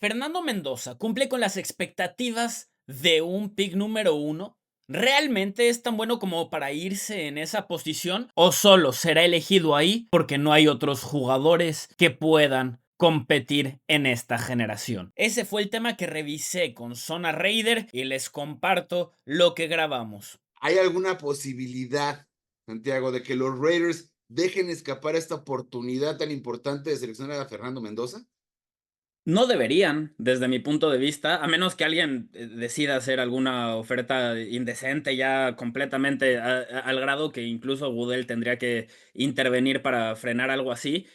¿Fernando Mendoza cumple con las expectativas de un pick número uno? ¿Realmente es tan bueno como para irse en esa posición? ¿O solo será elegido ahí porque no hay otros jugadores que puedan competir en esta generación? Ese fue el tema que revisé con Zona Raider y les comparto lo que grabamos. ¿Hay alguna posibilidad, Santiago, de que los Raiders dejen escapar esta oportunidad tan importante de seleccionar a Fernando Mendoza? No deberían, desde mi punto de vista, a menos que alguien decida hacer alguna oferta indecente ya completamente al grado que incluso Goodell tendría que intervenir para frenar algo así.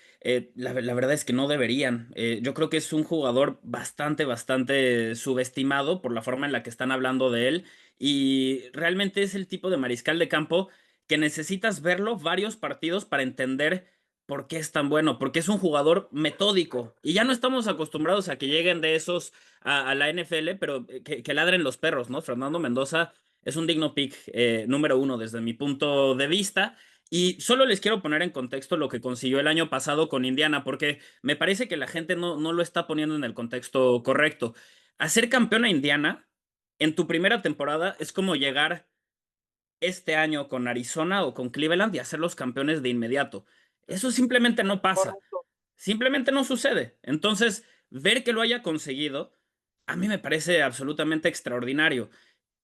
La verdad es que no deberían. Yo creo que es un jugador bastante subestimado por la forma en la que están hablando de él y realmente es el tipo de mariscal de campo que necesitas verlo varios partidos para entender por qué es tan bueno, porque es un jugador metódico. Y ya no estamos acostumbrados a que lleguen de esos a la NFL, pero que ladren los perros, ¿no? Fernando Mendoza es un digno pick número uno desde mi punto de vista. Y solo les quiero poner en contexto lo que consiguió el año pasado con Indiana, porque me parece que la gente no lo está poniendo en el contexto correcto. Hacer campeón a Indiana en tu primera temporada es como llegar este año con Arizona o con Cleveland y hacer los campeones de inmediato. Eso simplemente no pasa. Correcto. Simplemente no sucede. Entonces, ver que lo haya conseguido, a mí me parece absolutamente extraordinario.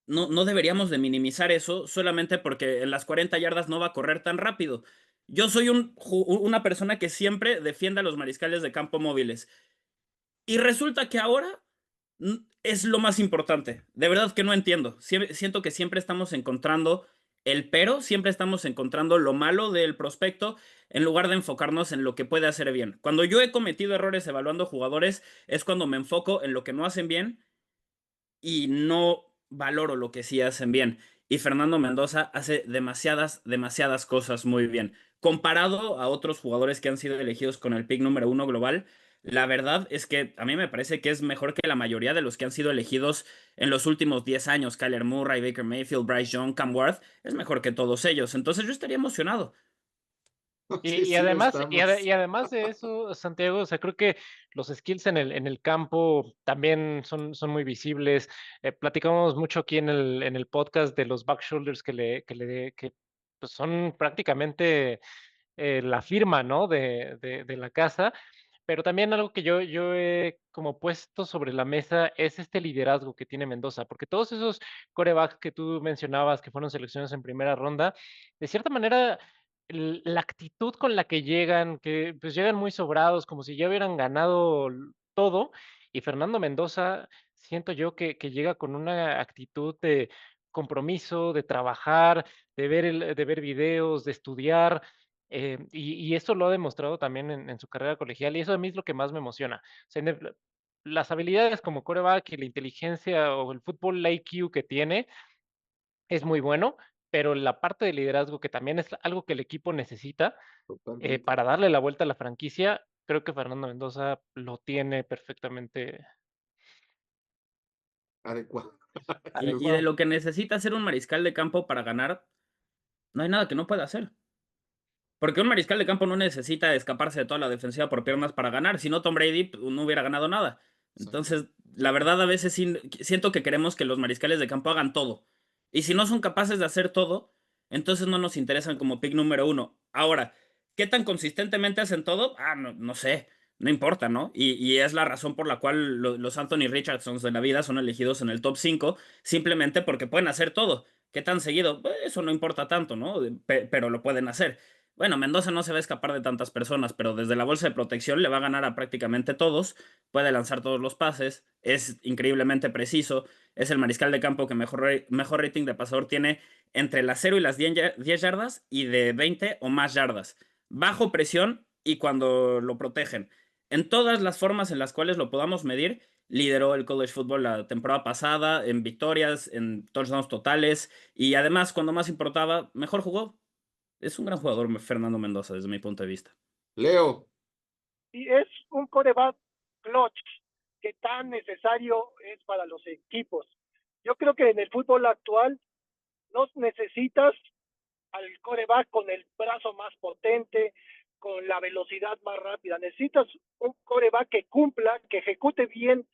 No deberíamos de minimizar eso solamente porque en las 40 yardas no va a correr tan rápido. Yo soy una persona que siempre defiende a los mariscales de campo móviles. Y resulta que ahora es lo más importante. De verdad que no entiendo. Siento que siempre estamos encontrando el pero, siempre estamos encontrando lo malo del prospecto en lugar de enfocarnos en lo que puede hacer bien. Cuando yo he cometido errores evaluando jugadores es cuando me enfoco en lo que no hacen bien y no valoro lo que sí hacen bien. Y Fernando Mendoza hace demasiadas cosas muy bien. Comparado a otros jugadores que han sido elegidos con el pick número uno global, la verdad es que a mí me parece que es mejor que la mayoría de los que han sido elegidos en los últimos 10 años. Kyler Murray, Baker Mayfield, Bryce Young, Cam Ward, es mejor que todos ellos. Entonces yo estaría emocionado. Y, Sí, y sí lo además, estamos. y además de eso, Santiago, o sea, creo que los skills en el campo también son muy visibles. Platicamos mucho aquí en el podcast de los back shoulders que pues son prácticamente la firma, ¿no? De la casa. Pero también algo que yo he como puesto sobre la mesa es este liderazgo que tiene Mendoza, porque todos esos corebacks que tú mencionabas que fueron seleccionados en primera ronda, de cierta manera, la actitud con la que llegan, que pues llegan muy sobrados, como si ya hubieran ganado todo, y Fernando Mendoza, siento yo que llega con una actitud de compromiso, de trabajar, de ver videos, de estudiar, y eso lo ha demostrado también en su carrera colegial, y eso a mí es lo que más me emociona. O sea, las habilidades como quarterback y la inteligencia o el fútbol IQ que tiene es muy bueno, pero la parte de liderazgo, que también es algo que el equipo necesita Totalmente para darle la vuelta a la franquicia, creo que Fernando Mendoza lo tiene perfectamente adecuado. Y de adecuado. lo que necesita ser un mariscal de campo para ganar, no hay nada que no pueda hacer. Porque un mariscal de campo no necesita escaparse de toda la defensiva por piernas para ganar, si no Tom Brady no hubiera ganado nada. Exacto. Entonces, la verdad a veces siento que queremos que los mariscales de campo hagan todo. Y si no son capaces de hacer todo, entonces no nos interesan como pick número uno. Ahora, ¿qué tan consistentemente hacen todo? No sé, no importa, ¿no? Y es la razón por la cual los Anthony Richardsons de la vida son elegidos en el top 5 simplemente porque pueden hacer todo. ¿Qué tan seguido? Pues eso no importa tanto, ¿no? Pero lo pueden hacer. Bueno, Mendoza no se va a escapar de tantas personas, pero desde la bolsa de protección le va a ganar a prácticamente todos, puede lanzar todos los pases, es increíblemente preciso, es el mariscal de campo que mejor rating de pasador tiene entre las 0 y las 10 yardas y de 20 o más yardas, bajo presión y cuando lo protegen. En todas las formas en las cuales lo podamos medir, lideró el college football la temporada pasada en victorias, en touchdowns totales y además cuando más importaba, mejor jugó. Es un gran jugador Fernando Mendoza desde mi punto de vista. Leo, Y es un coreback clutch que tan necesario es para los equipos. Yo creo que en el fútbol actual no necesitas al coreback con el brazo más potente, con la velocidad más rápida. Necesitas un quarterback que cumpla, que ejecute bien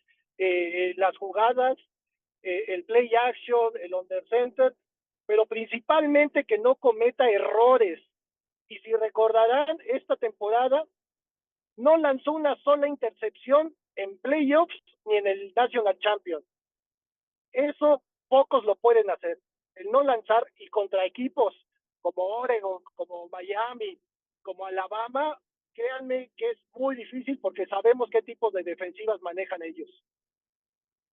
las jugadas, el play action, el under center, pero principalmente que no cometa errores. Y si recordarán, esta temporada no lanzó una sola intercepción en playoffs ni en el National Champions. Eso pocos lo pueden hacer. El no lanzar, y contra equipos como Oregon, como Miami, como Alabama, créanme que es muy difícil porque sabemos qué tipos de defensivas manejan ellos.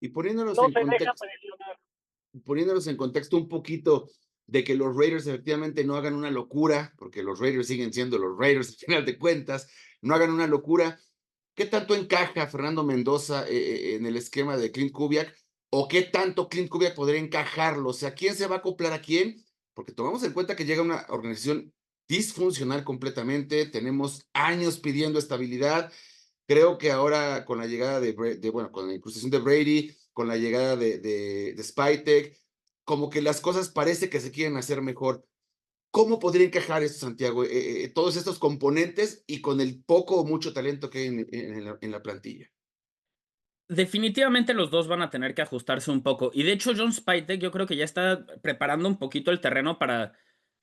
Y poniéndonos No en se deja contexto, presionar. un poquito de que los Raiders efectivamente no hagan una locura, porque los Raiders siguen siendo los Raiders al final de cuentas, no hagan una locura. ¿Qué tanto encaja Fernando Mendoza en el esquema de Clint Kubiak? ¿O qué tanto Clint Kubiak podría encajarlo? O sea, ¿quién se va a acoplar a quién? Porque tomamos en cuenta que llega una organización disfuncional completamente, tenemos años pidiendo estabilidad. Creo que ahora con la llegada bueno, con la incrustación de Brady, con la llegada de Spytek, como que las cosas parece que se quieren hacer mejor. ¿Cómo podría encajar esto, Santiago? Todos estos componentes y con el poco o mucho talento que hay en la plantilla. Definitivamente los dos van a tener que ajustarse un poco. Y de hecho, John Spytek yo creo que ya está preparando un poquito el terreno para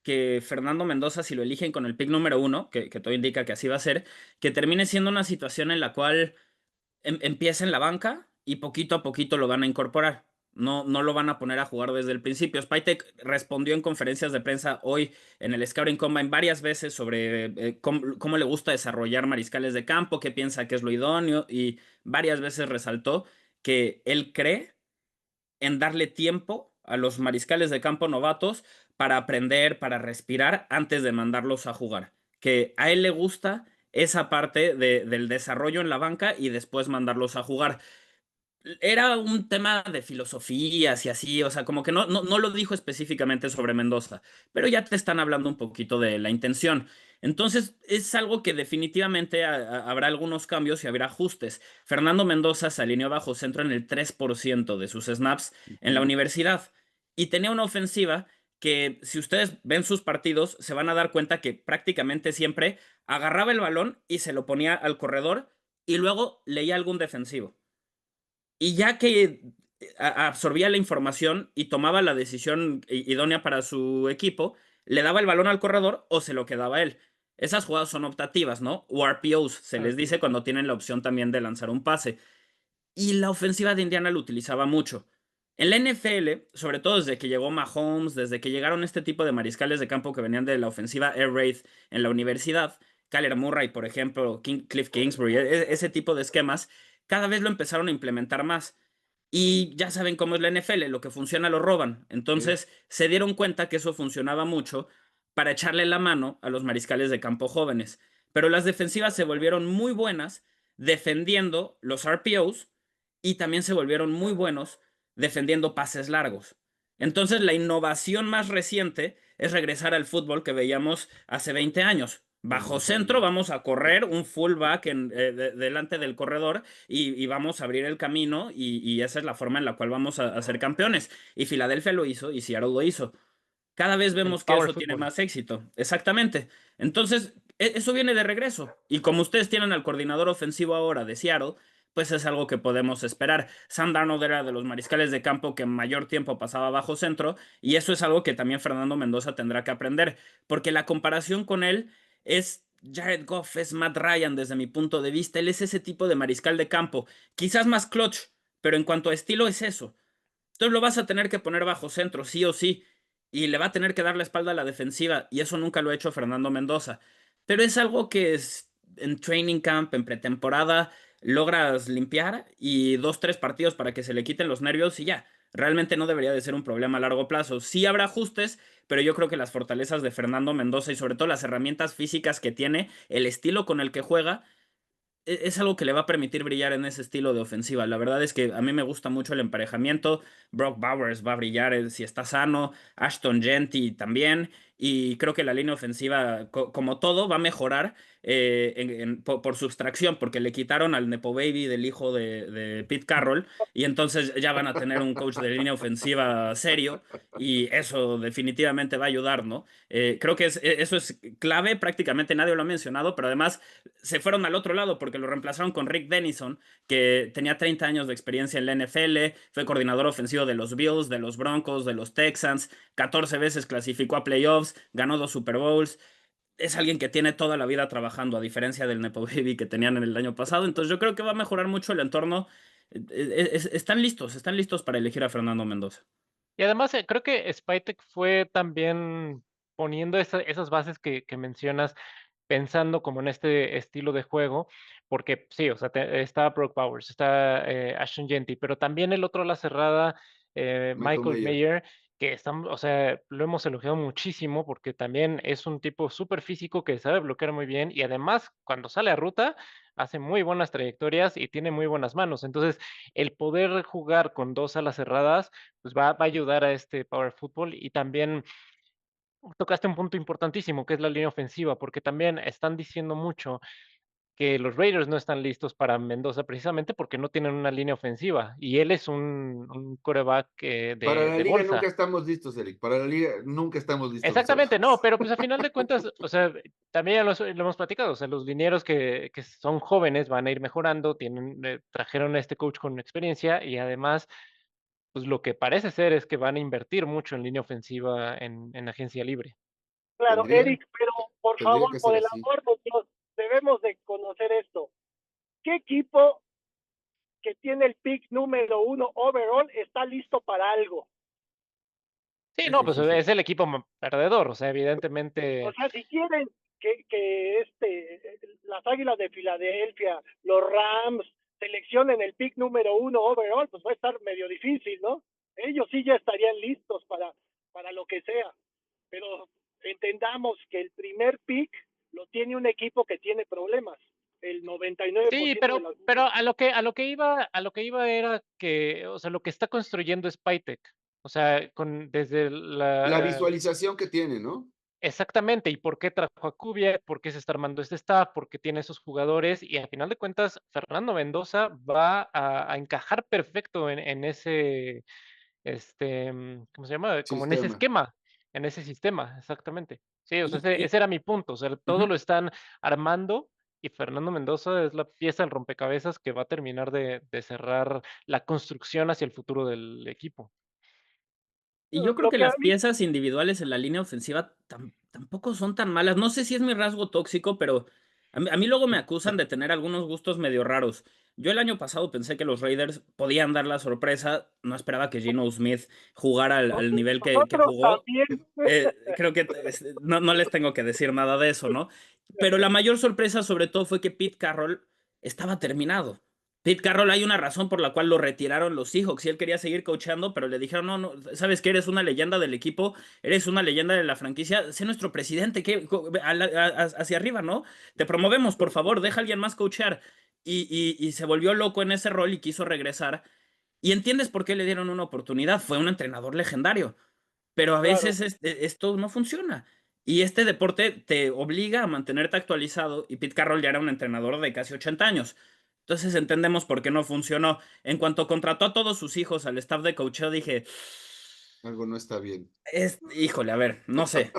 que Fernando Mendoza, si lo eligen con el pick número 1, que todo indica que así va a ser, que termine siendo una situación en la cual empieza en la banca y poquito a poquito lo van a incorporar. No, no lo van a poner a jugar desde el principio. Spytek respondió en conferencias de prensa hoy en el Scouting Combine varias veces sobre cómo le gusta desarrollar mariscales de campo, qué piensa que es lo idóneo, y varias veces resaltó que él cree en darle tiempo a los mariscales de campo novatos para aprender, para respirar antes de mandarlos a jugar. Que a él le gusta esa parte del desarrollo en la banca y después mandarlos a jugar. Era un tema de filosofías y así, o sea, como que no lo dijo específicamente sobre Mendoza, pero ya te están hablando un poquito de la intención. Entonces, es algo que definitivamente habrá algunos cambios y habrá ajustes. Fernando Mendoza se alineó bajo centro en el 3% de sus snaps en la universidad y tenía una ofensiva que, si ustedes ven sus partidos, se van a dar cuenta que prácticamente siempre agarraba el balón y se lo ponía al corredor y luego leía algún defensivo. Y ya que absorbía la información y tomaba la decisión idónea para su equipo, le daba el balón al corredor o se lo quedaba él. Esas jugadas son optativas, ¿no? O RPOs, se les dice cuando tienen la opción también de lanzar un pase. Y la ofensiva de Indiana lo utilizaba mucho. En la NFL, sobre todo desde que llegó Mahomes, desde que llegaron este tipo de mariscales de campo que venían de la ofensiva Air Raid en la universidad, Kyler Murray, por ejemplo, Cliff Kingsbury, ese tipo de esquemas, cada vez lo empezaron a implementar más. Y ya saben cómo es la NFL, lo que funciona lo roban. Entonces se dieron cuenta que eso funcionaba mucho para echarle la mano a los mariscales de campo jóvenes. Pero las defensivas se volvieron muy buenas defendiendo los RPOs y también se volvieron muy buenos defendiendo pases largos. Entonces la innovación más reciente es regresar al fútbol que veíamos hace 20 años. Bajo centro vamos a correr un fullback delante del corredor y vamos a abrir el camino y esa es la forma en la cual vamos a ser campeones. Y Filadelfia lo hizo y Seattle lo hizo. Cada vez vemos que eso tiene más éxito. Exactamente. Entonces, eso viene de regreso. Y como ustedes tienen al coordinador ofensivo ahora de Seattle, pues es algo que podemos esperar. Sam Darnold era de los mariscales de campo que mayor tiempo pasaba bajo centro, y eso es algo que también Fernando Mendoza tendrá que aprender, porque la comparación con él es Jared Goff, es Matt Ryan desde mi punto de vista. Él es ese tipo de mariscal de campo, quizás más clutch, pero en cuanto a estilo es eso. Entonces lo vas a tener que poner bajo centro, sí o sí, y le va a tener que dar la espalda a la defensiva, y eso nunca lo ha hecho Fernando Mendoza. Pero es algo que en training camp, en pretemporada, logras limpiar y 2, 3 partidos para que se le quiten los nervios y ya. Realmente no debería de ser un problema a largo plazo. Sí habrá ajustes, pero yo creo que las fortalezas de Fernando Mendoza y sobre todo las herramientas físicas que tiene, el estilo con el que juega, es algo que le va a permitir brillar en ese estilo de ofensiva. La verdad es que a mí me gusta mucho el emparejamiento. Brock Bowers va a brillar si está sano, Ashton Jeanty también. y creo que la línea ofensiva, como todo, va a mejorar por sustracción, porque le quitaron al Nepo Baby del hijo de Pete Carroll, y entonces ya van a tener un coach de línea ofensiva serio, y eso definitivamente va a ayudar, ¿no? Creo que eso es clave, prácticamente nadie lo ha mencionado, pero además se fueron al otro lado porque lo reemplazaron con Rick Dennison, que tenía 30 años de experiencia en la NFL, fue coordinador ofensivo de los Bills, de los Broncos, de los Texans, 14 veces clasificó a playoffs, ganó 2 Super Bowls. Es alguien que tiene toda la vida trabajando, a diferencia del Nepo Baby que tenían en el año pasado. Entonces yo creo que va a mejorar mucho el entorno. Están listos para elegir a Fernando Mendoza. Y además creo que Spytek fue también poniendo esas bases que mencionas, pensando como en este estilo de juego, porque sí, o sea, está Brock Bowers, está Ashton Jeanty, pero también el otro a la cerrada, Michael Michael Mayer. Mayer, que están, o sea, lo hemos elogiado muchísimo porque también es un tipo súper físico que sabe bloquear muy bien y además cuando sale a ruta hace muy buenas trayectorias y tiene muy buenas manos. Entonces, el poder jugar con dos alas cerradas, pues va a ayudar a este power football y también tocaste un punto importantísimo, que es la línea ofensiva, porque también están diciendo mucho que los Raiders no están listos para Mendoza precisamente porque no tienen una línea ofensiva y él es un quarterback Para de, la de liga nunca bolsa. estamos listos, Eric. Para la liga nunca estamos listos nosotros. Exactamente, no, pero pues a final de cuentas, o sea, también ya lo hemos platicado, o sea, los linieros que son jóvenes van a ir mejorando, trajeron a este coach con experiencia y además, pues lo que parece ser es que van a invertir mucho en línea ofensiva en agencia libre. Claro, Tendría, Eric, pero por tendría favor, que por ser el así. amor de Dios, debemos de conocer esto. ¿Qué equipo que tiene el pick número 1 overall está listo para algo? Sí, Es no, pues difícil. es el equipo perdedor, o sea, O evidentemente. sea, si quieren que las Águilas de Filadelfia, los Rams, seleccionen el pick número 1 overall, pues va a estar medio difícil, ¿no? Ellos sí ya estarían listos para lo que sea. Pero entendamos que el primer pick lo tiene un equipo que tiene problemas. El Sí, 99% de las pero veces. a lo que iba era que, o sea, lo que está construyendo Spytek, o sea, desde La la visualización que tiene, ¿no? exactamente, y por qué trajo a Kubiak, por qué se está armando este staff, por qué tiene esos jugadores, y al final de cuentas, Fernando Mendoza va a encajar perfecto en ese, ¿cómo se llama? Como en ese Sistema. esquema, en ese sistema, exactamente. Sí, o sea, Y, ese y- era mi punto, o sea, todo ujú. lo están armando y Fernando Mendoza es la pieza del rompecabezas que va a terminar de cerrar la construcción hacia el futuro del equipo. Y yo creo Lo que que a las mí, piezas individuales en la línea ofensiva tampoco son tan malas. No sé si es mi rasgo tóxico, pero a mí luego me acusan de tener algunos gustos medio raros. Yo el año pasado pensé que los Raiders podían dar la sorpresa. No esperaba que Geno Smith jugara al nivel que nosotros jugó. también, Creo que no les tengo que decir nada de eso, ¿no? Pero la mayor sorpresa sobre todo fue que Pete Carroll estaba terminado. Pete Carroll, hay una razón por la cual lo retiraron los Seahawks y él quería seguir coachando, pero le dijeron, no, no, sabes que eres una leyenda del equipo, eres una leyenda de la franquicia, sé nuestro presidente, hacia arriba, ¿no? Te promovemos, por favor, deja a alguien más coachar. Y se volvió loco en ese rol y quiso regresar. Y entiendes por qué le dieron una oportunidad, fue un entrenador legendario, pero a claro. veces esto no funciona. Y este deporte te obliga a mantenerte actualizado y Pete Carroll ya era un entrenador de casi 80 años. Entonces entendemos por qué no funcionó. En cuanto contrató a todos sus hijos al staff de coacheo, dije, Algo no está bien. híjole, a ver, no sé,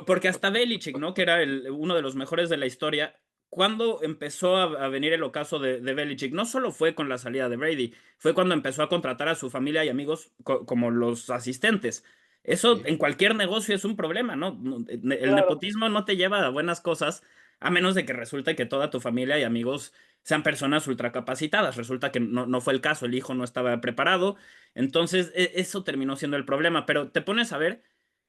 porque hasta Belichick, ¿no? Que era uno de los mejores de la historia, cuando empezó a venir el ocaso de Belichick, no solo fue con la salida de Brady, fue cuando empezó a contratar a su familia y amigos como los asistentes. Eso Sí. en cualquier negocio es un problema, ¿no? El Claro, nepotismo no te lleva a buenas cosas, a menos de que resulte que toda tu familia y amigos sean personas ultracapacitadas. Resulta que no fue el caso, el hijo no estaba preparado, entonces, eso terminó siendo el problema. Pero te pones a ver,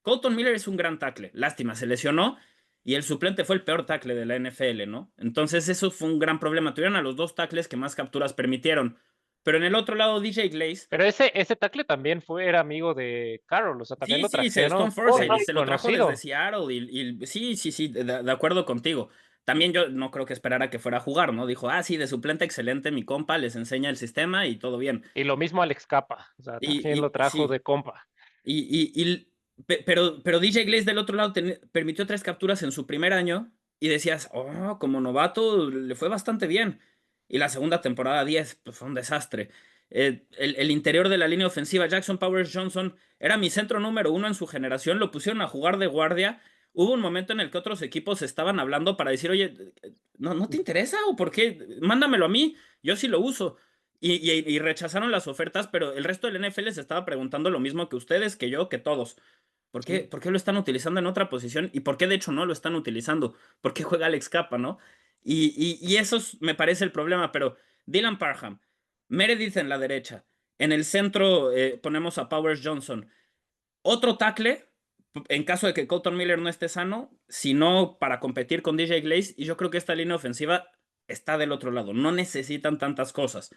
Colton Miller es un gran tackle. Lástima, se lesionó y el suplente fue el peor tackle de la NFL, ¿no? Entonces, eso fue un gran problema. Tuvieron a los dos tackles que más capturas permitieron. Pero en el otro lado, DJ Glaze. Pero ese tackle también era amigo de Carroll, o sea, también Sí, lo sí, trajeron Stone Forsythe y de se lo trajo desde conocido. Seattle. Sí, sí, sí, de acuerdo contigo. También yo no creo que esperara que fuera a jugar, ¿no? Dijo, sí, de suplente excelente, mi compa, les enseña el sistema y todo bien. Y lo mismo Alex Capa, o sea, también lo trajo Sí, de compa. y Pero DJ Glaze del otro lado permitió 3 capturas en su primer año y decías, oh, como novato le fue bastante bien. Y la segunda temporada 10, pues fue un desastre. El interior de la línea ofensiva, Jackson Powers Johnson, era mi centro número 1 en su generación, lo pusieron a jugar de guardia. Hubo un momento en el que otros equipos estaban hablando para decir, oye, ¿no te interesa o por qué? Mándamelo a mí, yo sí lo uso. Y rechazaron las ofertas, pero el resto del NFL se estaba preguntando lo mismo que ustedes, que yo, que todos. Sí. ¿Por qué lo están utilizando en otra posición? ¿Y por qué de hecho no lo están utilizando? ¿Por qué juega Alex Capa, no? Y eso me parece el problema, pero Dylan Parham, Meredith en la derecha, en el centro ponemos a Powers Johnson, otro tackle, en caso de que Colton Miller no esté sano, sino para competir con DJ Glaze, y yo creo que esta línea ofensiva está del otro lado, no necesitan tantas cosas.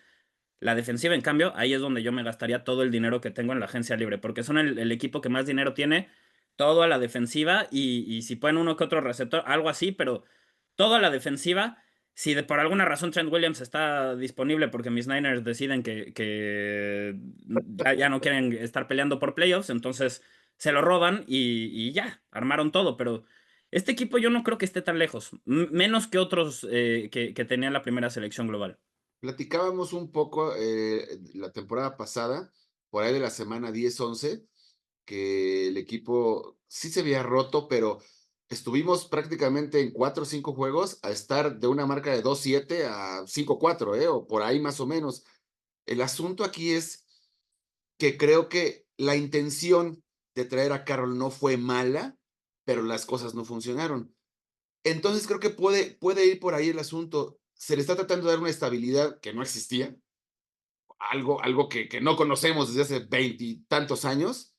La defensiva, en cambio, ahí es donde yo me gastaría todo el dinero que tengo en la agencia libre, porque son el equipo que más dinero tiene, todo a la defensiva, y si pueden uno que otro receptor, algo así, pero todo a la defensiva. Si por alguna razón Trent Williams está disponible porque mis Niners deciden que ya no quieren estar peleando por playoffs, entonces se lo roban y ya, armaron todo, pero este equipo yo no creo que esté tan lejos, menos que otros que tenían la primera selección global. Platicábamos un poco la temporada pasada, por ahí de la semana 10-11, que el equipo sí se había roto, pero estuvimos prácticamente en 4 o 5 juegos a estar de una marca de 2-7 a 5-4, o por ahí más o menos. El asunto aquí es que creo que la intención de traer a Carroll no fue mala, pero las cosas no funcionaron. Entonces creo que puede ir por ahí el asunto. Se le está tratando de dar una estabilidad que no existía, algo que no conocemos desde hace 20 y tantos años.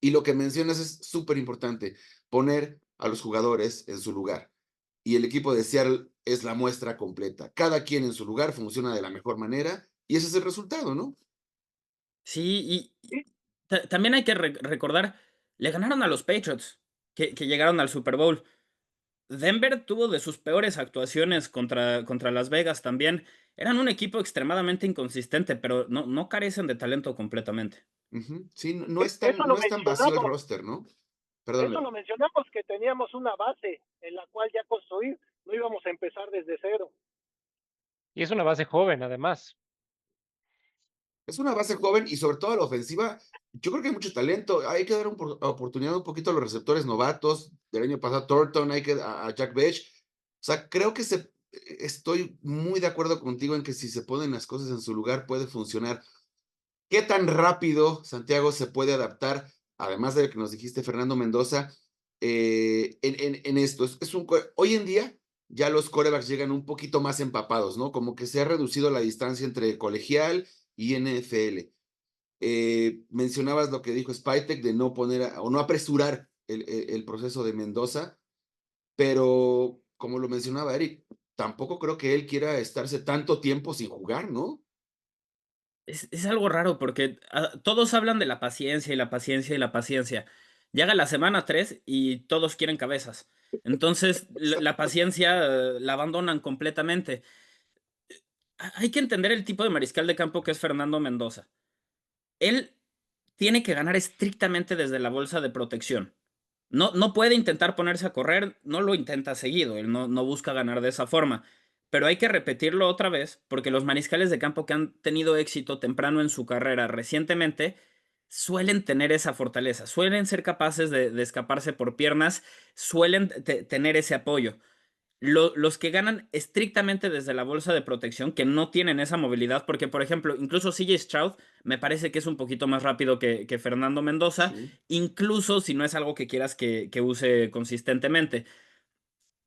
Y lo que mencionas es súper importante, poner a los jugadores en su lugar. Y el equipo de Seattle es la muestra completa. Cada quien en su lugar funciona de la mejor manera y ese es el resultado, ¿no? Sí, y también hay que recordar, le ganaron a los Patriots, que llegaron al Super Bowl. Denver tuvo de sus peores actuaciones contra Las Vegas también. Eran un equipo extremadamente inconsistente, pero no carecen de talento completamente. Sí, no Eso no lo es tan vacío el mencionamos, roster, ¿no? Perdón, eso Leo. lo mencionamos que teníamos una base en la cual ya construir, no íbamos a empezar desde cero. Y es una base joven, además. Es una base joven y sobre todo la ofensiva, yo creo que hay mucho talento. Hay que dar oportunidad un poquito a los receptores novatos del año pasado, Thornton, a Jack Bech. O sea, creo que estoy muy de acuerdo contigo en que si se ponen las cosas en su lugar puede funcionar. ¿Qué tan rápido Santiago se puede adaptar? Además de lo que nos dijiste, Fernando Mendoza, en esto. Hoy en día ya los quarterbacks llegan un poquito más empapados, ¿no? Como que se ha reducido la distancia entre colegial y NFL. Mencionabas lo que dijo Spytek de no poner o no apresurar el proceso de Mendoza, pero como lo mencionaba Eric, tampoco creo que él quiera estarse tanto tiempo sin jugar, ¿no? Es algo raro porque todos hablan de la paciencia y la paciencia y la paciencia. Llega la semana 3 y todos quieren cabezas. Entonces, la paciencia la abandonan completamente. Hay que entender el tipo de mariscal de campo que es Fernando Mendoza. Él tiene que ganar estrictamente desde la bolsa de protección. No puede intentar ponerse a correr, no lo intenta seguido, él no busca ganar de esa forma. Pero hay que repetirlo otra vez, porque los mariscales de campo que han tenido éxito temprano en su carrera recientemente suelen tener esa fortaleza, suelen ser capaces de escaparse por piernas, suelen tener ese apoyo. Los que ganan estrictamente desde la bolsa de protección, que no tienen esa movilidad, porque por ejemplo, incluso CJ Stroud me parece que es un poquito más rápido que Fernando Mendoza, Sí. incluso si no es algo que quieras que use consistentemente.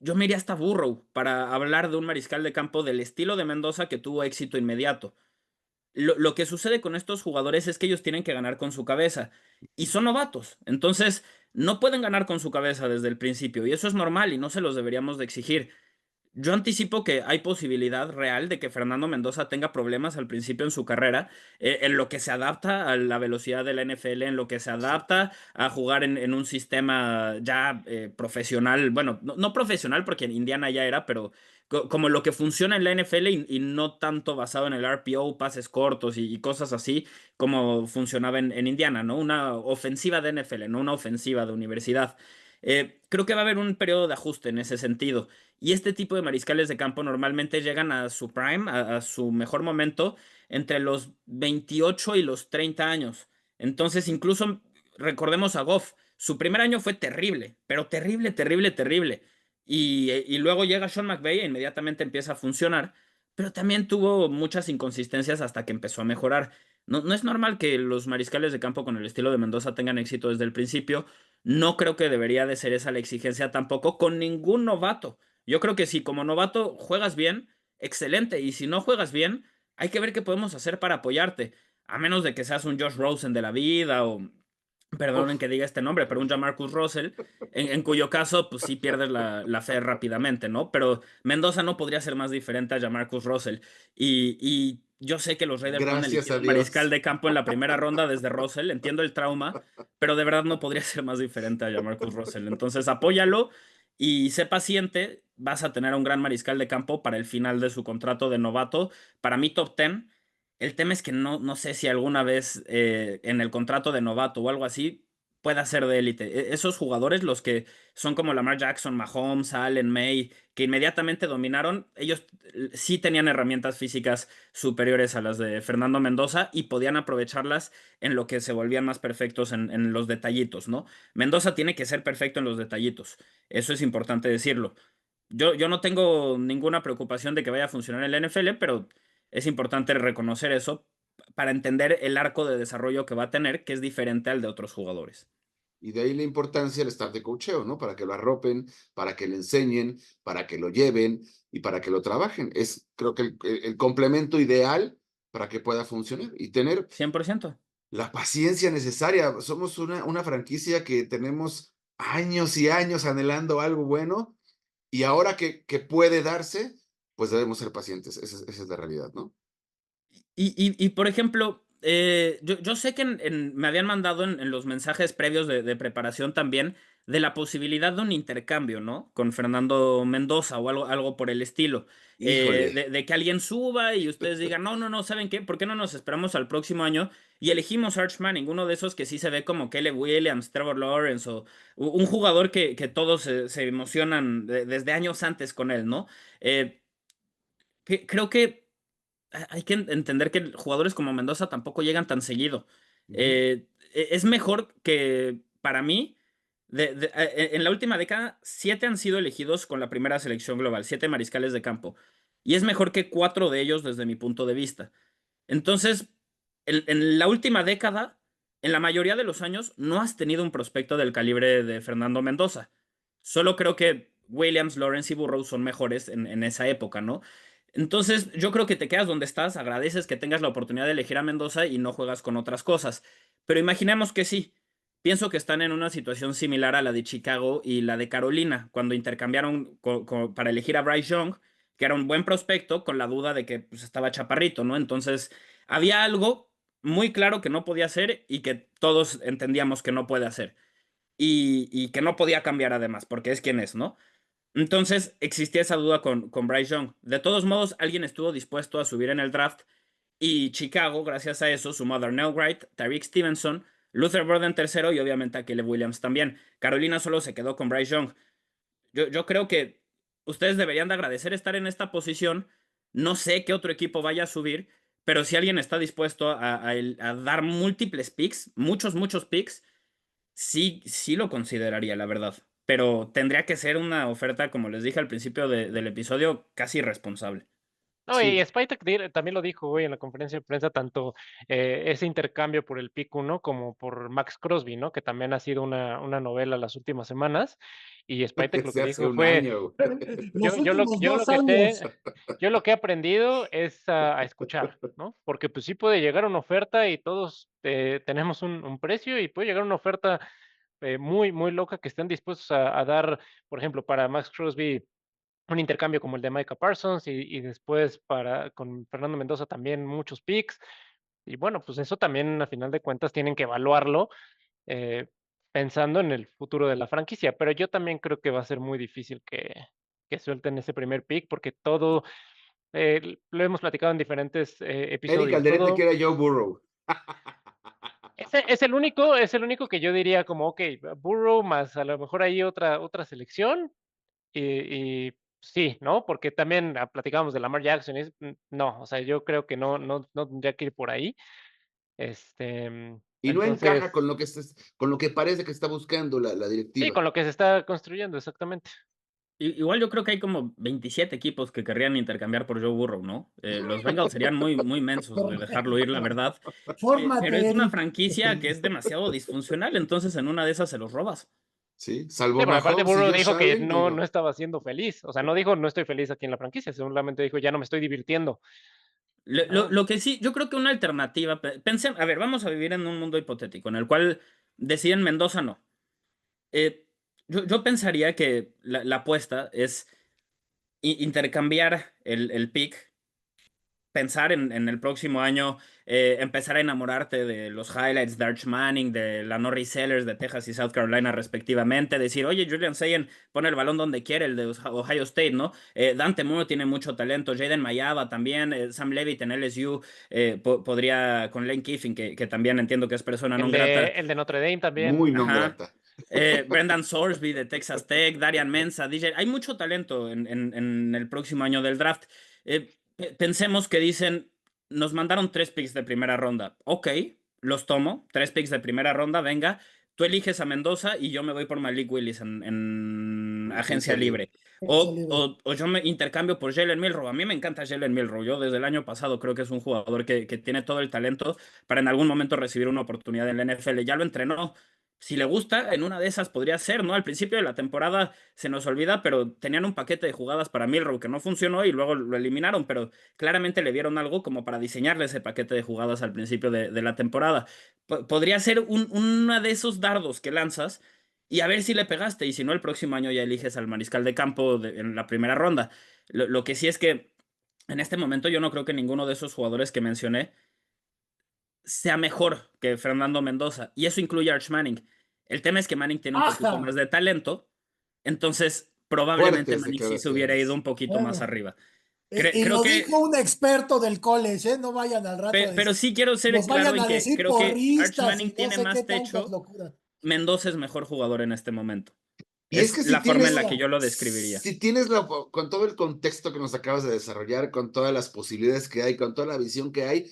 Yo me iría hasta Burrow para hablar de un mariscal de campo del estilo de Mendoza que tuvo éxito inmediato. Lo que sucede con estos jugadores es que ellos tienen que ganar con su cabeza y son novatos, entonces no pueden ganar con su cabeza desde el principio y eso es normal y no se los deberíamos de exigir. Yo anticipo que hay posibilidad real de que Fernando Mendoza tenga problemas al principio en su carrera, en lo que se adapta a la velocidad de la NFL, en lo que se Sí. adapta a jugar en un sistema ya profesional, bueno, no profesional porque en Indiana ya era, pero como lo que funciona en la NFL y no tanto basado en el RPO, pases cortos y cosas así como funcionaba en Indiana, ¿no? Una ofensiva de NFL, no una ofensiva de universidad. Creo que va a haber un periodo de ajuste en ese sentido. Y este tipo de mariscales de campo normalmente llegan a su prime, a su mejor momento, entre los 28 y los 30 años. Entonces, incluso recordemos a Goff. Su primer año fue terrible, pero terrible, terrible, terrible. Y luego llega Sean McVay e inmediatamente empieza a funcionar, pero también tuvo muchas inconsistencias hasta que empezó a mejorar. No es normal que los mariscales de campo con el estilo de Mendoza tengan éxito desde el principio. No creo que debería de ser esa la exigencia tampoco con ningún novato. Yo creo que si como novato juegas bien, excelente. Y si no juegas bien, hay que ver qué podemos hacer para apoyarte. A menos de que seas un Josh Rosen de la vida o, perdonen Uf, que diga este nombre, pero un Jamarcus Russell, en cuyo caso, pues sí pierdes la fe rápidamente, ¿no? Pero Mendoza no podría ser más diferente a Jamarcus Russell. Y yo sé que los Raiders no han gracias elegido a un mariscal Dios. de campo en la primera ronda desde Russell, entiendo el trauma, pero de verdad no podría ser más diferente a Jamarcus Russell. Entonces, apóyalo y sé paciente, vas a tener un gran mariscal de campo para el final de su contrato de novato. Para mí, top 10. El tema es que no sé si alguna vez en el contrato de novato o algo así pueda ser de élite. Esos jugadores, los que son como Lamar Jackson, Mahomes, Allen, May, que inmediatamente dominaron, ellos sí tenían herramientas físicas superiores a las de Fernando Mendoza y podían aprovecharlas en lo que se volvían más perfectos en los detallitos, ¿no? Mendoza tiene que ser perfecto en los detallitos. Eso es importante decirlo. Yo no tengo ninguna preocupación de que vaya a funcionar en la NFL, pero es importante reconocer eso para entender el arco de desarrollo que va a tener, que es diferente al de otros jugadores. Y de ahí la importancia del staff de coacheo, ¿no? Para que lo arropen, para que le enseñen, para que lo lleven y para que lo trabajen. Es, creo que el complemento ideal para que pueda funcionar y tener 100%. la paciencia necesaria. Somos una franquicia que tenemos años y años anhelando algo bueno y ahora que puede darse, pues debemos ser pacientes. Esa es la realidad, ¿no? Por ejemplo, yo sé que me habían mandado en los mensajes previos de preparación también de la posibilidad de un intercambio, ¿no? Con Fernando Mendoza o algo por el estilo. Híjole, De que alguien suba y ustedes digan, no, ¿saben qué? ¿Por qué no nos esperamos al próximo año y elegimos Arch Manning, uno de esos que sí se ve como Caleb Williams, Trevor Lawrence o un jugador que todos se emocionan desde años antes con él, ¿no? Creo que hay que entender que jugadores como Mendoza tampoco llegan tan seguido. ujú, Es mejor que, para mí, en la última década, 7 han sido elegidos con la primera selección global, 7 mariscales de campo. Y es mejor que 4 de ellos desde mi punto de vista. Entonces, en la última década, en la mayoría de los años, no has tenido un prospecto del calibre de Fernando Mendoza. Solo creo que Williams, Lawrence y Burrow son mejores en esa época, ¿no? Entonces, yo creo que te quedas donde estás, agradeces que tengas la oportunidad de elegir a Mendoza y no juegas con otras cosas. Pero imaginemos que sí. Pienso que están en una situación similar a la de Chicago y la de Carolina, cuando intercambiaron para elegir a Bryce Young, que era un buen prospecto, con la duda de que pues, estaba chaparrito, ¿no? Entonces, había algo muy claro que no podía hacer y que todos entendíamos que no puede hacer. Y que no podía cambiar además, porque es quien es, ¿no? Entonces existía esa duda con Bryce Young. De todos modos, alguien estuvo dispuesto a subir en el draft y Chicago, gracias a eso, sumó a Darnell Wright, Tariq Stevenson, Luther Burden tercero y obviamente a Caleb Williams también. Carolina solo se quedó con Bryce Young. Yo creo que ustedes deberían de agradecer estar en esta posición. No sé qué otro equipo vaya a subir, pero si alguien está dispuesto a dar múltiples picks, muchos picks, sí lo consideraría, la verdad. Pero tendría que ser una oferta, como les dije al principio del episodio, casi irresponsable. No, y sí. Spytek también lo dijo hoy en la conferencia de prensa, tanto ese intercambio por el pick 1 como por Max Crosby, ¿no? Que también ha sido una novela las últimas semanas. Y Spytek lo que Desde hace dijo un fue, año. Los últimos yo lo dos que años. sé, yo lo que he aprendido es a escuchar, ¿no? Porque pues sí puede llegar una oferta y todos tenemos un precio y puede llegar una oferta muy loca que estén dispuestos a dar, por ejemplo, para Max Crosby un intercambio como el de Micah Parsons y después con Fernando Mendoza también muchos picks. Y bueno, pues eso también a final de cuentas tienen que evaluarlo eh, pensando en el futuro de la franquicia. Pero yo también creo que va a ser muy difícil que suelten ese primer pick, porque todo, lo hemos platicado en diferentes Eric episodios, Calderete todo quiere a Joe Burrow. es el único que yo diría como, ok, Burrow más a lo mejor ahí otra selección, y sí, ¿no? Porque también platicábamos de Lamar Jackson, no, o sea, yo creo que no tendría que ir por ahí. Y no encaja Entonces, con lo que parece que está buscando la sí, directiva. con lo que se está construyendo, exactamente. Igual yo creo que hay como 27 equipos que querrían intercambiar por Joe Burrow, ¿no? Los Bengals serían muy mensos de dejarlo ir, la verdad. Pero Fórmate, es una Eric. franquicia que es demasiado disfuncional, entonces en una de esas se los robas. Sí, Sí, salvo pero aparte Mahomes y Burrow Josh dijo que Allen, no digo, estaba siendo feliz. O sea, no dijo no estoy feliz aquí en la franquicia, solamente dijo ya no me estoy divirtiendo. ¿No? Lo que sí, yo creo que una alternativa, pensemos, a ver, vamos a vivir en un mundo hipotético en el cual deciden Mendoza no. Eh, yo pensaría que la apuesta es intercambiar el pick, pensar en el próximo año, empezar a enamorarte de los highlights de Arch Manning, de la Norris Sellers de Texas y South Carolina respectivamente, decir, oye, Julian Sayin pone el balón donde quiere, el de Ohio State, ¿no? Dante Moore tiene mucho talento, Jaden Mayaba también, Sam Levitt en LSU, podría, con Lane Kiffin, que también entiendo que es persona non grata. El de Notre Dame también. muy no Ajá. grata. Brendan Sorsby de Texas Tech, Darian Mensa, DJ. Hay mucho talento en el próximo año del draft. Pensemos que dicen, nos mandaron 3 picks de primera ronda. Ok, los tomo. 3 picks de primera ronda, venga. Tú eliges a Mendoza y yo me voy por Malik Willis en agencia libre. O yo me intercambio por Jalen Milrow. A mí me encanta Jalen Milrow. Yo desde el año pasado creo que es un jugador que tiene todo el talento para en algún momento recibir una oportunidad en la NFL. Ya lo entrenó. Si le gusta, en una de esas podría ser, ¿no? Al principio de la temporada se nos olvida, pero tenían un paquete de jugadas para Milrow que no funcionó y luego lo eliminaron, pero claramente le vieron algo como para diseñarle ese paquete de jugadas al principio de la temporada. Podría ser una de esos dardos que lanzas y a ver si le pegaste, y si no, el próximo año ya eliges al mariscal de campo en la primera ronda. Lo que sí es que en este momento yo no creo que ninguno de esos jugadores que mencioné sea mejor que Fernando Mendoza, y eso incluye a Arch Manning. El tema es que Manning tiene un poquito ¡Ajá! más de talento, entonces probablemente Fuertes Manning sí se hubiera ido declaraciones. un poquito más Bueno, arriba. y Creo lo dijo que, un experto del college, ¿eh? No vayan al rato a pero decir, sí quiero ser nos claro vayan en a que decir creo que Arch porristas Manning y no tiene sé qué más tantas techo, locuras. Mendoza es mejor jugador en este momento. Y es que Es la forma en la que yo lo describiría. si tienes con todo el contexto que nos acabas de desarrollar, con todas las posibilidades que hay, con toda la visión que hay,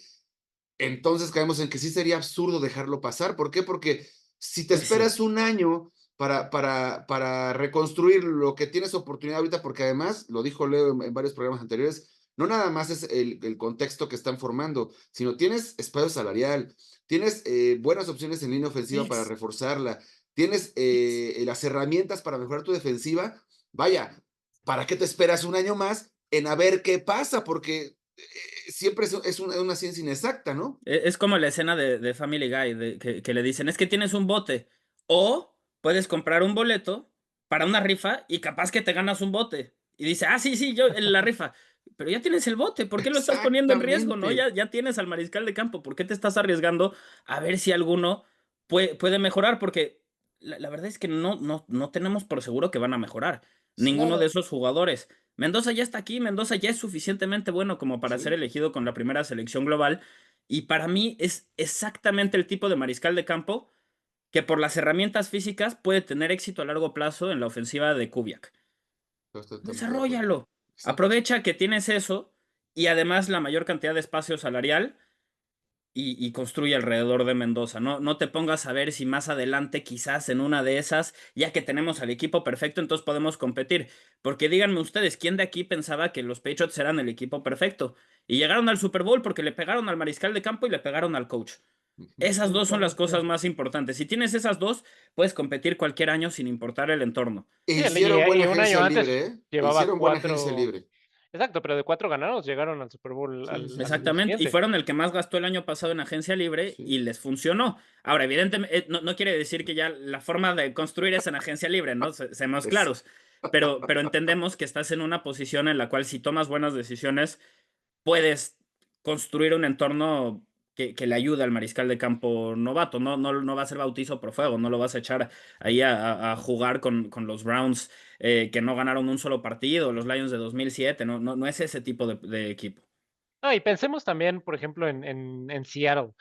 entonces caemos en que sí sería absurdo dejarlo pasar. ¿Por qué? Porque si te Pues sí. esperas un año para reconstruir lo que tienes oportunidad ahorita, porque además, lo dijo Leo en varios programas anteriores, no nada más es el contexto que están formando, sino tienes espacio salarial, tienes buenas opciones en línea ofensiva para Picks, reforzarla, tienes picks. las herramientas para mejorar tu defensiva. Vaya, ¿para qué te esperas un año más en a ver qué pasa? Porque siempre es una ciencia inexacta, ¿no? Es como la escena de Family Guy, que le dicen, es que tienes un bote, o puedes comprar un boleto para una rifa y capaz que te ganas un bote. Y dice, ah, sí, sí, yo en la rifa. Pero ya tienes el bote, ¿por qué lo estás poniendo en riesgo, no? Exactamente. Ya tienes al mariscal de campo, ¿por qué te estás arriesgando a ver si alguno puede mejorar? Porque la verdad es que no tenemos por seguro que van a mejorar ninguno de Claro. esos jugadores. Mendoza ya está aquí, Mendoza ya es suficientemente bueno como para ser Sí. elegido con la primera selección global, y para mí es exactamente el tipo de mariscal de campo que por las herramientas físicas puede tener éxito a largo plazo en la ofensiva de Kubiak. Estoy totalmente de acuerdo. Desarróllalo. Exacto. Aprovecha que tienes eso y además la mayor cantidad de espacio salarial y construye alrededor de Mendoza. No te pongas a ver si más adelante, quizás en una de esas, ya que tenemos al equipo perfecto, entonces podemos competir. Porque díganme ustedes, ¿quién de aquí pensaba que los Patriots eran el equipo perfecto? Y llegaron al Super Bowl porque le pegaron al mariscal de campo y le pegaron al coach. Ujú. Esas Sí, dos son las cosas correcto. más importantes. Si tienes esas dos, puedes competir cualquier año sin importar el entorno. E Sí, hicieron y buena un año agencia antes libre, ¿eh? E llevaba hicieron buena agencia 4. libre. Exacto, pero de 4 ganados llegaron al Super Bowl Sí, sí, al sí. año Exactamente, y siguiente. fueron el que más gastó el año pasado en agencia libre Sí. y les funcionó. Ahora, evidentemente, no quiere decir que ya la forma de construir es en agencia libre, ¿no? Seamos Es- claros, pero entendemos que estás en una posición en la cual si tomas buenas decisiones, puedes construir un entorno que le ayude al mariscal de campo novato. No va a ser bautizo por fuego, no lo vas a echar ahí a jugar con los Browns que no ganaron un solo partido, los Lions de 2007, no es ese tipo de equipo. Y pensemos también, por ejemplo, en Seattle,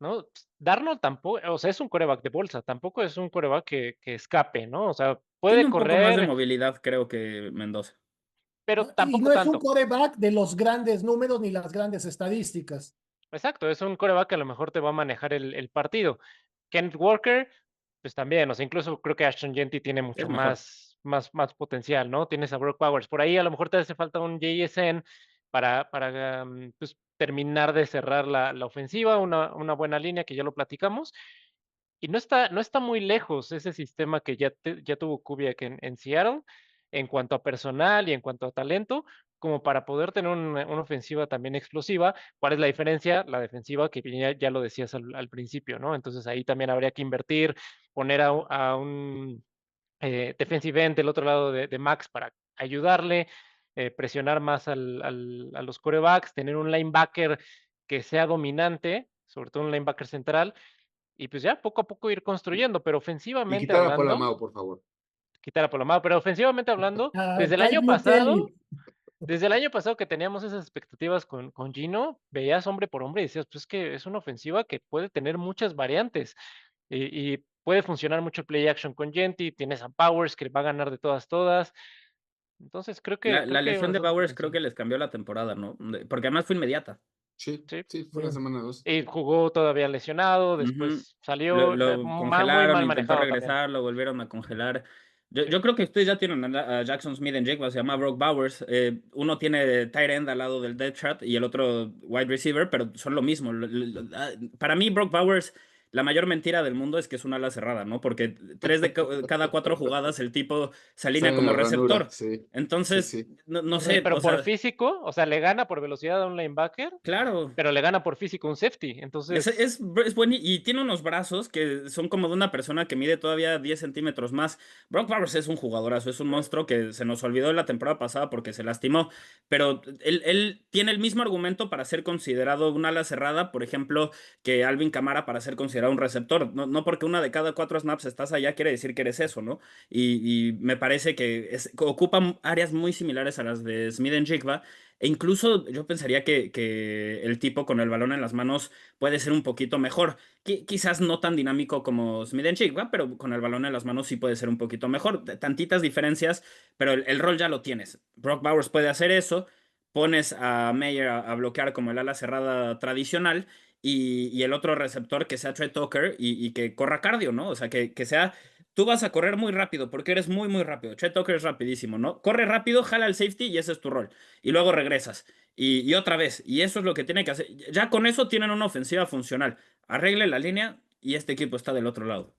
¿no? Darnold tampoco, o sea, es un quarterback de bolsa, tampoco es un quarterback que escape, ¿no? O sea, Tiene puede un poco más de correr, movilidad, creo que Mendoza. pero Y tampoco no es un tanto. quarterback de los grandes números ni las grandes estadísticas. Exacto, es un quarterback que a lo mejor te va a manejar el partido. Kenneth Walker, pues también, o sea, incluso creo que Ashton Jeanty tiene mucho Es mejor. más potencial, ¿no? Tienes a Brock Bowers. Por ahí a lo mejor te hace falta un JSN para pues, terminar de cerrar la ofensiva, una buena línea que ya lo platicamos. Y no está muy lejos ese sistema que ya tuvo Kubiak en Seattle, en cuanto a personal y en cuanto a talento, como para poder tener una ofensiva también explosiva. ¿Cuál es la diferencia? La defensiva, que ya lo decías al principio, ¿no? Entonces ahí también habría que invertir, poner a un defensive end del otro lado de Max para ayudarle, presionar más a los quarterbacks, tener un linebacker que sea dominante, sobre todo un linebacker central, y pues ya poco a poco ir construyendo, pero Y ofensivamente quitar a hablando, Polamao, por favor. quitar a Polamalu, pero ofensivamente hablando, Kyle Kelly. desde el año pasado que teníamos esas expectativas con Gino, veías hombre por hombre y decías, pues que es una ofensiva que puede tener muchas variantes y puede funcionar mucho el play action con Genti, tienes a Powers que va a ganar de todas. Entonces creo La que hay lesión de bastante Bowers creo potencial. que les cambió la temporada, ¿no? Porque además fue inmediata. Sí, Sí. sí, fue la semana 2. Y jugó todavía lesionado, Ujú. después salió Lo muy congelaron, mal intentó manejado también. regresar, lo volvieron a congelar. Yo, Sí. yo creo que ustedes ya tienen a Jackson Smith en Jigba, se llama Brock Bowers. Uno tiene tight end al lado del dead shot y el otro wide receiver, pero son lo mismo. Para mí, Brock Bowers, la mayor mentira del mundo es que es una ala cerrada, ¿no? Porque cada 4 jugadas el tipo se alinea Están en como la ranura, receptor. sí, sí, Entonces, sí. no Oye, sé, pero o por sea, físico, o sea, le gana por velocidad a un linebacker, claro. pero le gana por físico un safety. Es, Entonces, es, es bueno y tiene unos brazos que son como de una persona que mide todavía 10 centímetros más. Brock Bowers es un jugadorazo, es un monstruo que se nos olvidó la temporada pasada porque se lastimó, pero él tiene el mismo argumento para ser considerado un ala cerrada, por ejemplo, que Alvin Kamara para ser considerado un receptor. No porque una de cada 4 snaps estás allá quiere decir que eres eso, ¿no? Y me parece que ocupa áreas muy similares a las de Smith-Njigba. E incluso yo pensaría que el tipo con el balón en las manos puede ser un poquito mejor. Quizás no tan dinámico como Smith-Njigba, pero con el balón en las manos sí puede ser un poquito mejor. Tantitas diferencias, pero el rol ya lo tienes. Brock Bowers puede hacer eso. Pones a Meyer a bloquear como el ala cerrada tradicional y el otro receptor que sea Trey Tucker y que corra cardio, ¿no? O sea, que sea. Tú vas a correr muy rápido porque eres muy, muy rápido. Trey Tucker es rapidísimo, ¿no? Corre rápido, jala el safety y ese es tu rol. Y luego regresas. Y otra vez, y eso es lo que tiene que hacer. Ya con eso tienen una ofensiva funcional. Arregle la línea y este equipo está del otro lado.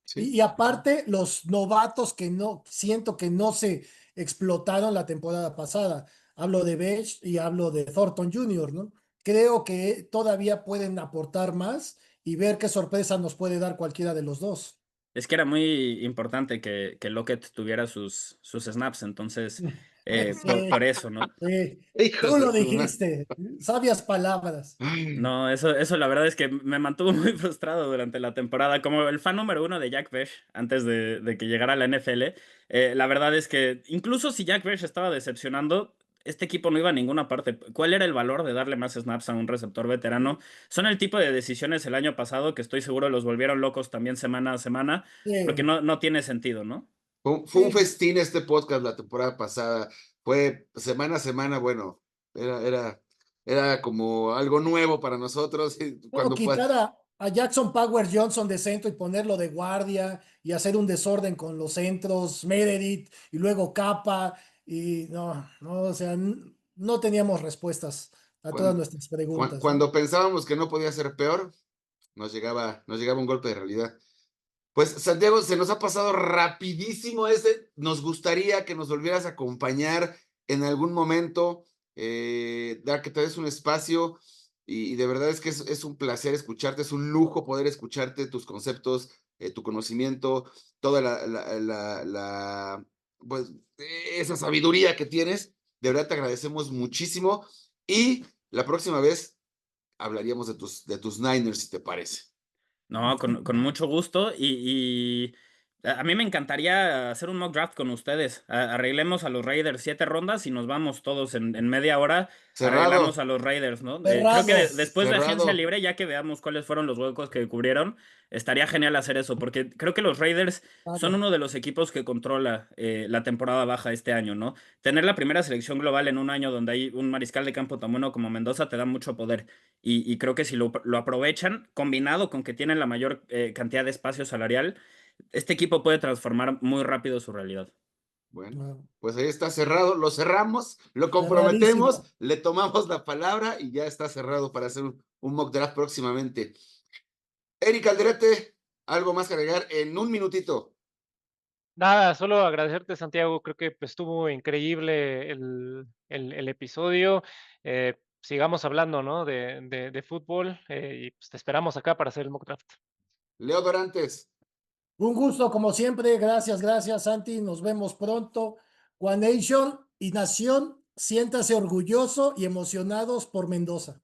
Sí. Y aparte, los novatos que no, siento que no se explotaron la temporada pasada. Hablo de Beach y hablo de Thornton Jr., ¿no? Creo que todavía pueden aportar más y ver qué sorpresa nos puede dar cualquiera de los dos. Es que era muy importante que Lockett tuviera sus snaps, entonces, Sí, por eso, ¿no? sí. Hijos Tú de lo su madre. dijiste, sabias palabras. Ay, No, eso la verdad es que me mantuvo muy frustrado durante la temporada. Como el fan número uno de Jack Besh antes de que llegara a la NFL, la verdad es que incluso si Jack Besh estaba decepcionando, este equipo no iba a ninguna parte. ¿Cuál era el valor de darle más snaps a un receptor veterano? Son el tipo de decisiones el año pasado que estoy seguro los volvieron locos también semana a semana, porque Sí, no tiene sentido, ¿no? fue un sí. festín este podcast la temporada pasada. Fue semana a semana, bueno, era como algo nuevo para nosotros. O Cuando fue, quitar a Jackson Power Johnson de centro y ponerlo de guardia y hacer un desorden con los centros, Meredith y luego Capa. Y no, o sea, no teníamos respuestas a todas cuando, nuestras preguntas, ¿no? cuando pensábamos que no podía ser peor, nos llegaba un golpe de realidad. Pues Santiago, se nos ha pasado rapidísimo este. Nos gustaría que nos volvieras a acompañar en algún momento, dar que te des un espacio y de verdad es que es un placer escucharte, es un lujo poder escucharte tus conceptos, tu conocimiento, toda pues, esa sabiduría que tienes. De verdad te agradecemos muchísimo y la próxima vez hablaríamos de tus Niners, si te parece. No, con mucho gusto y a mí me encantaría hacer un mock draft con ustedes. Arreglemos a los Raiders 7 rondas y nos vamos todos en media hora. Arreglamos Cerrado, a los Raiders, ¿no? Creo que Cerrado. después de agencia cerrado. libre, ya que veamos cuáles fueron los huecos que cubrieron, estaría genial hacer eso, porque creo que los Raiders son Cerrado. uno de los equipos que controla la temporada baja este año, ¿no? Tener la primera selección global en un año donde hay un mariscal de campo tan bueno como Mendoza te da mucho poder. Y creo que si lo aprovechan, combinado con que tienen la mayor cantidad de espacio salarial, este equipo puede transformar muy rápido su realidad. Bueno, No, pues ahí está cerrado, lo cerramos, lo cerradísimo. comprometemos, le tomamos la palabra y ya está cerrado para hacer un mock draft próximamente. Eric Alderete, algo más que agregar en un minutito. Nada, solo agradecerte, Santiago. Creo que pues, estuvo increíble el episodio. Sigamos hablando, ¿no? De fútbol y pues, te esperamos acá para hacer el mock draft. Leo Dorantes, Un gusto, como siempre. Gracias, Santi. Nos vemos pronto. One Nation y Nación, siéntase orgulloso y emocionados por Mendoza.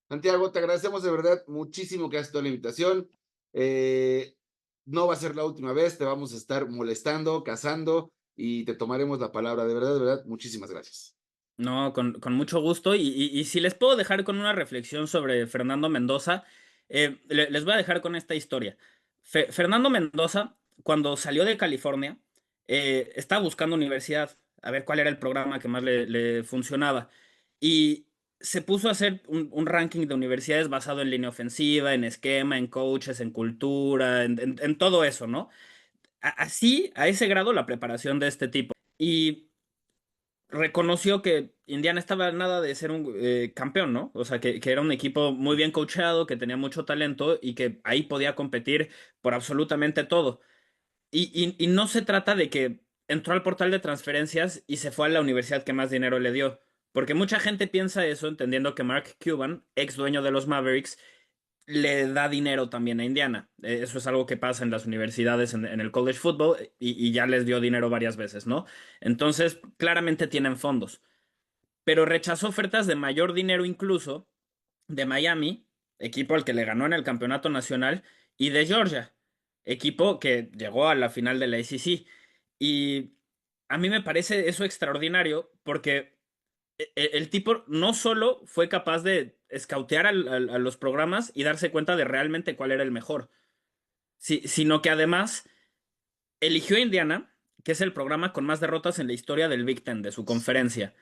Santiago, te agradecemos de verdad muchísimo que has hecho la invitación. No va a ser la última vez, te vamos a estar molestando, cazando y te tomaremos la palabra. De verdad, muchísimas gracias. No, con mucho gusto. Y si les puedo dejar con una reflexión sobre Fernando Mendoza, les voy a dejar con esta historia. Fernando Mendoza, cuando salió de California, estaba buscando universidad, a ver cuál era el programa que más le funcionaba. Y se puso a hacer un ranking de universidades basado en línea ofensiva, en esquema, en coaches, en cultura, en todo eso, ¿no? Así, a ese grado, la preparación de este tipo. Y reconoció que Indiana estaba nada de ser un campeón, ¿no? O sea, que era un equipo muy bien coachado, que tenía mucho talento y que ahí podía competir por absolutamente todo. Y no se trata de que entró al portal de transferencias y se fue a la universidad que más dinero le dio. Porque mucha gente piensa eso, entendiendo que Mark Cuban, ex dueño de los Mavericks, le da dinero también a Indiana. Eso es algo que pasa en las universidades, en el college football, y ya les dio dinero varias veces, ¿no? Entonces, claramente tienen fondos. Pero rechazó ofertas de mayor dinero incluso de Miami, equipo al que le ganó en el campeonato nacional, y de Georgia, equipo que llegó a la final de la ACC. Y a mí me parece eso extraordinario porque el tipo no solo fue capaz de escautear a los programas y darse cuenta de realmente cuál era el mejor, sino que además eligió a Indiana, que es el programa con más derrotas en la historia del Big Ten, de su conferencia,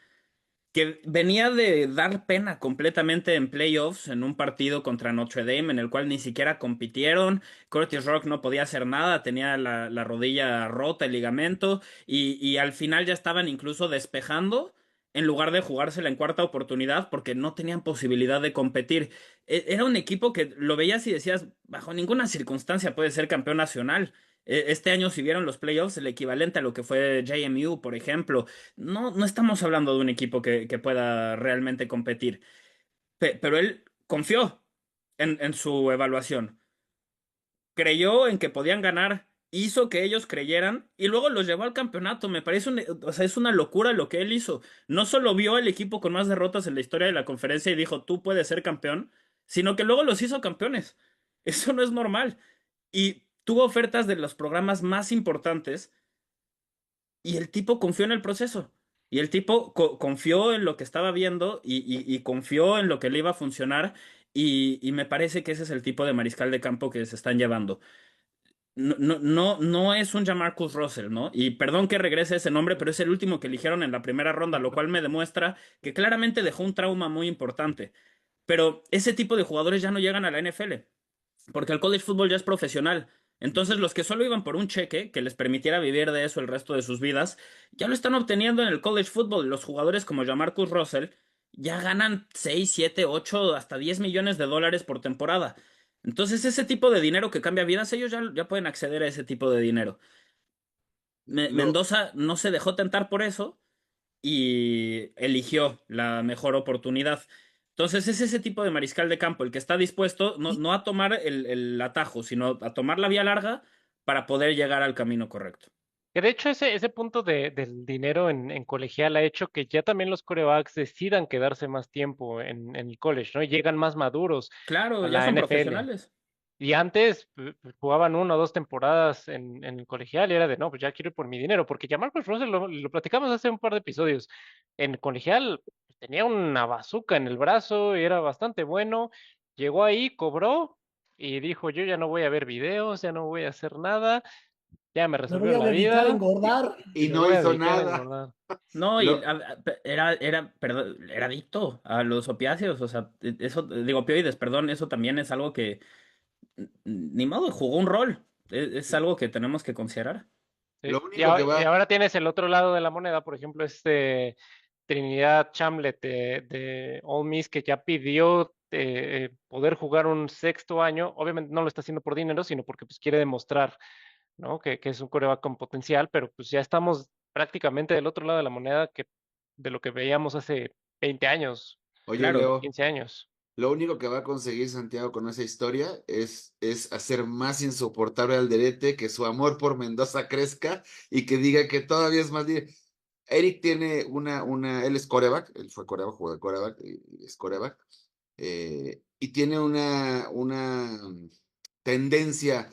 que venía de dar pena completamente en playoffs en un partido contra Notre Dame en el cual ni siquiera compitieron. Curtis Rock no podía hacer nada, tenía la rodilla rota, el ligamento, y al final ya estaban incluso despejando en lugar de jugársela en cuarta oportunidad porque no tenían posibilidad de competir. Era un equipo que lo veías y decías, bajo ninguna circunstancia puede ser campeón nacional. Este año, si vieron los playoffs, el equivalente a lo que fue JMU, por ejemplo, no estamos hablando de un equipo que pueda realmente competir. Pero él confió en su evaluación. Creyó en que podían ganar, hizo que ellos creyeran y luego los llevó al campeonato. Me parece o sea, es una locura lo que él hizo. No solo vio al equipo con más derrotas en la historia de la conferencia y dijo, tú puedes ser campeón, sino que luego los hizo campeones. Eso no es normal. Y tuvo ofertas de los programas más importantes y el tipo confió en el proceso. Y el tipo confió en lo que estaba viendo y confió en lo que le iba a funcionar. Y me parece que ese es el tipo de mariscal de campo que se están llevando. No es un Jamarcus Russell, ¿no? Y perdón que regrese ese nombre, pero es el último que eligieron en la primera ronda, lo cual me demuestra que claramente dejó un trauma muy importante. Pero ese tipo de jugadores ya no llegan a la NFL porque el college football ya es profesional. Entonces, los que solo iban por un cheque que les permitiera vivir de eso el resto de sus vidas, ya lo están obteniendo en el college football. Los jugadores como Jamarcus Russell ya ganan 6, 7, 8, hasta 10 millones de dólares por temporada. Entonces, ese tipo de dinero que cambia vidas, ellos ya pueden acceder a ese tipo de dinero. Lo, Mendoza no se dejó tentar por eso y eligió la mejor oportunidad. Entonces es ese tipo de mariscal de campo el que está dispuesto no a tomar el atajo, sino a tomar la vía larga para poder llegar al camino correcto. Que de hecho ese punto del dinero en colegial ha hecho que ya también los quarterbacks decidan quedarse más tiempo en el college, ¿no? Y llegan más maduros Claro, a ya la son NFL. profesionales. Y antes jugaban 1 o 2 temporadas en el colegial y era de, no, pues ya quiero ir por mi dinero, porque ya Marcus Russell lo platicamos hace un par de episodios. En el colegial pues, tenía una bazuca en el brazo y era bastante bueno. Llegó ahí, cobró y dijo, yo ya no voy a ver videos, ya no voy a hacer nada, ya me Me voy resolvieron a la dedicar a vida, engordar. Y me no voy a hizo dedicar a nada. engordar. No, y Lo, perdón, era adicto a los opiáceos, o sea, eso, digo, opioides, perdón, eso también es algo que, ni modo, jugó un rol, es algo que tenemos que considerar. Sí. lo Y, único que y va, ahora tienes el otro lado de la moneda, por ejemplo, Trinidad Chamlet de Ole Miss que ya pidió poder jugar un 6.º año. Obviamente no lo está haciendo por dinero, sino porque pues, quiere demostrar, ¿no? que es un quarterback con potencial, pero pues ya estamos prácticamente del otro lado de la moneda que de lo que veíamos hace 20 años, oye, Claro, Leo, 15 años. lo único que va a conseguir Santiago con esa historia es hacer más insoportable al Derete, que su amor por Mendoza crezca y que diga que todavía es más. Eric tiene él es coreback, él fue coreback, jugó de coreback, y es coreback, y tiene una tendencia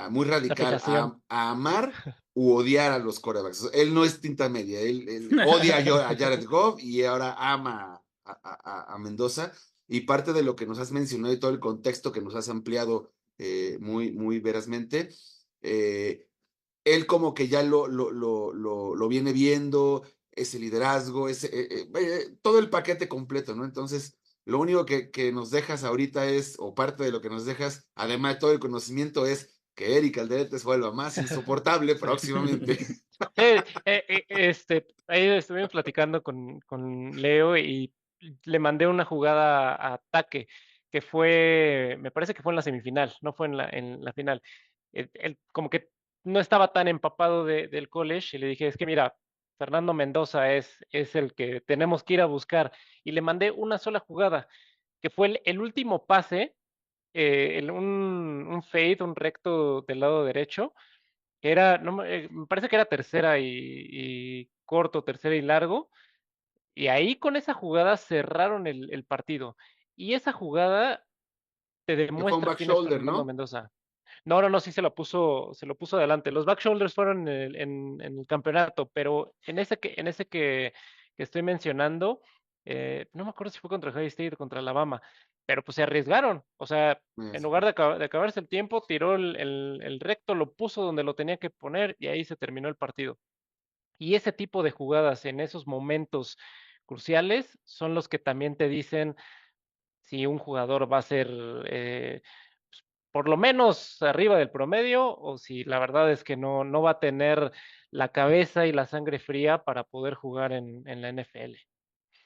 muy La radical fijación. a amar u odiar a los corebacks. Él no es tinta media, él odia a Jared Goff y ahora ama a Mendoza. Y parte de lo que nos has mencionado y todo el contexto que nos has ampliado muy, muy verazmente, él como que ya lo viene viendo, ese liderazgo, todo el paquete completo, ¿no? Entonces, lo único que nos dejas ahorita es, o parte de lo que nos dejas, además de todo el conocimiento, es que Eric Alderete se vuelva más insoportable próximamente. Ahí estuvimos platicando con Leo y le mandé una jugada a ataque que me parece que fue en la semifinal, no fue en la final. Él como que no estaba tan empapado del college y le dije, es que mira, Fernando Mendoza es el que tenemos que ir a buscar. Y le mandé una sola jugada, que fue el último pase, un fade, un recto del lado derecho que era, no, me parece que era tercera y corto, tercera y largo, y ahí con esa jugada cerraron el partido. Y esa jugada te Que fue un demuestra back quién es shoulder, Fernando ¿no? Mendoza. No, no, no, sí se lo puso adelante. Los back shoulders fueron en el campeonato, pero en ese que estoy mencionando, no me acuerdo si fue contra Ohio State o contra Alabama, pero pues se arriesgaron. O sea, en lugar de acabarse el tiempo, tiró el recto, lo puso donde lo tenía que poner y ahí se terminó el partido. Y ese tipo de jugadas en esos momentos cruciales son los que también te dicen si un jugador va a ser pues, por lo menos arriba del promedio o si la verdad es que no va a tener la cabeza y la sangre fría para poder jugar en la NFL.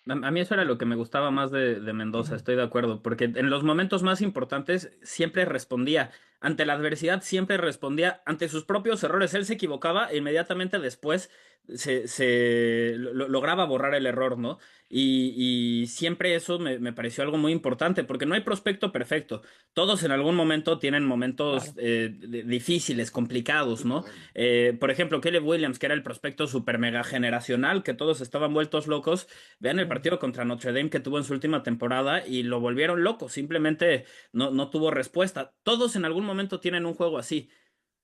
A mí eso era lo que me gustaba más de Mendoza, estoy de acuerdo, porque en los momentos más importantes siempre respondía, ante la adversidad siempre respondía, ante sus propios errores, él se equivocaba e inmediatamente después lograba borrar el error, ¿no? Y siempre eso me pareció algo muy importante, porque no hay prospecto perfecto, todos en algún momento tienen momentos Claro. difíciles, complicados, Sí, ¿no? claro. Por ejemplo, Caleb Williams, que era el prospecto super mega generacional, que todos estaban vueltos locos. Vean el partido contra Notre Dame que tuvo en su última temporada y lo volvieron loco, simplemente no tuvo respuesta. Todos en algún momento tienen un juego así,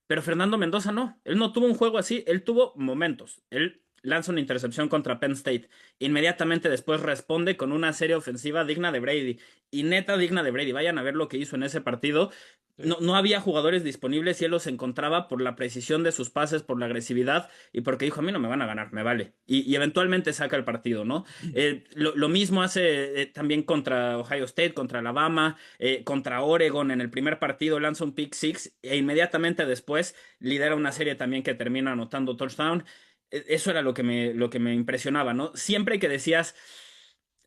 pero Fernando Mendoza no, él no tuvo un juego así, él tuvo momentos. Él lanza una intercepción contra Penn State, inmediatamente después responde con una serie ofensiva digna de Brady, y neta digna de Brady. Vayan a ver lo que hizo en ese partido. Sí. No había jugadores disponibles y él los encontraba por la precisión de sus pases, por la agresividad y porque dijo, a mí no me van a ganar, me vale. Y eventualmente saca el partido, ¿no? Lo mismo hace también contra Ohio State, contra Alabama, contra Oregon en el primer partido, lanza un pick six e inmediatamente después lidera una serie también que termina anotando touchdown. Eso era lo que me impresionaba, ¿no? Siempre que decías,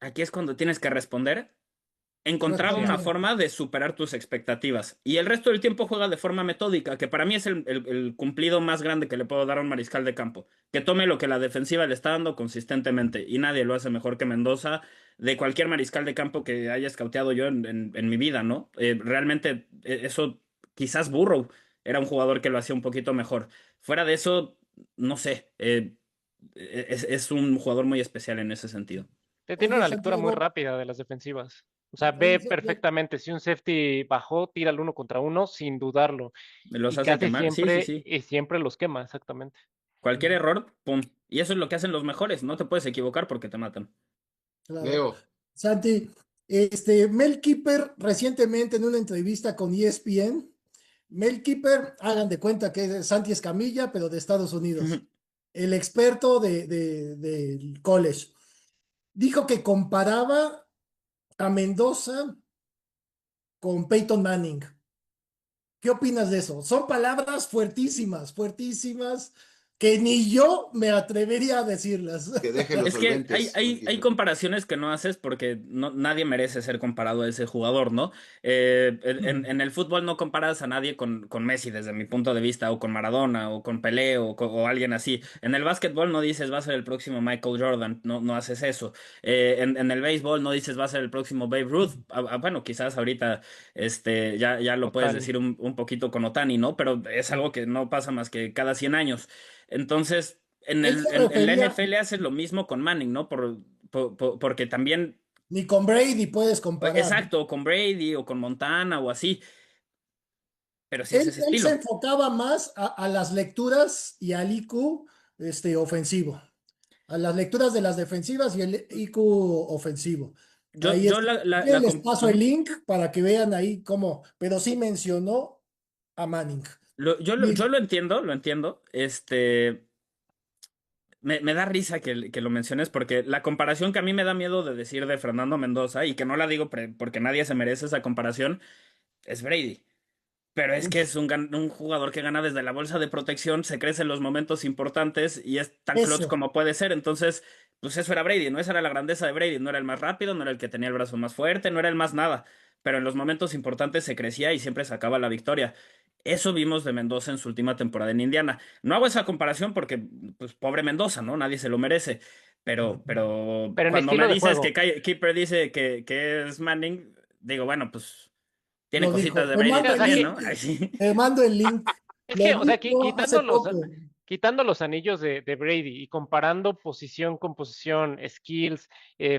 aquí es cuando tienes que responder, encontraba una Respondía. forma de superar tus expectativas. Y el resto del tiempo juega de forma metódica, que para mí es el cumplido más grande que le puedo dar a un mariscal de campo. Que tome lo que la defensiva le está dando consistentemente. Y nadie lo hace mejor que Mendoza, de cualquier mariscal de campo que haya escauteado yo en mi vida, ¿no? Realmente eso, quizás Burrow era un jugador que lo hacía un poquito mejor. Fuera de eso, no sé, es un jugador muy especial en ese sentido. Tiene Oye, una lectura muy Santiago, rápida de las defensivas. O sea, oye, ve perfectamente si un safety bajó, tira el 1 contra 1 sin dudarlo. Los Y hace casi quemar, sí, sí, siempre, sí. y siempre los quema, exactamente. Cualquier error, pum. Y eso es lo que hacen los mejores, no te puedes equivocar porque te matan. claro. Leo, Santi, Mel Kiper recientemente en una entrevista con ESPN, Mel Kiper, hagan de cuenta que es Santi Escamilla, pero de Estados Unidos, el experto del college, dijo que comparaba a Mendoza con Peyton Manning. ¿Qué opinas de eso? Son palabras fuertísimas, fuertísimas, que ni yo me atrevería a decirlas. que deje los Es que solventes, hay Keeper. comparaciones que no haces porque nadie merece ser comparado a ese jugador, ¿no? En el fútbol no comparas a nadie con Messi desde mi punto de vista, o con Maradona, o con Pelé, o alguien así. En el básquetbol no dices va a ser el próximo Michael Jordan, no haces eso. En el béisbol no dices va a ser el próximo Babe Ruth. Bueno, quizás ahorita ya lo puedes Otani. decir un poquito con Otani, ¿no? Pero es algo que no pasa más que cada 100 años. Entonces, Él se en la refería, NFL haces lo mismo con Manning, ¿no? Porque también, ni con Brady puedes comparar. exacto, o con Brady o con Montana o así, pero sí es ese Él se estilo. enfocaba más a las lecturas y al IQ ofensivo, a las lecturas de las defensivas y el IQ ofensivo. Ahí Yo está. Les paso el ujú. link para que vean ahí cómo, pero sí mencionó a Manning. Yo Y lo entiendo, lo entiendo. Me da risa que lo menciones porque la comparación que a mí me da miedo de decir de Fernando Mendoza y que no la digo porque nadie se merece esa comparación es Brady. Pero es que es un jugador que gana desde la bolsa de protección, se crece en los momentos importantes y es tan clutch eso, como puede ser. Entonces, pues eso era Brady, ¿no? Esa era la grandeza de Brady. No era el más rápido, no era el que tenía el brazo más fuerte, no era el más nada. Pero en los momentos importantes se crecía y siempre sacaba la victoria. Eso vimos de Mendoza en su última temporada en Indiana. No hago esa comparación porque, pues, pobre Mendoza, ¿no? Nadie se lo merece. Pero Pero en cuando me estilo de dices que juego. Keeper dice que es Manning, digo, bueno, pues tiene lo cositas dijo. de Te Brady Sí, mando o el sea, también, link, ¿no? Ay, sí. te mando el link. es Lo que, o sea, dijo hace poco. quitando los anillos de Brady y comparando posición con posición, skills,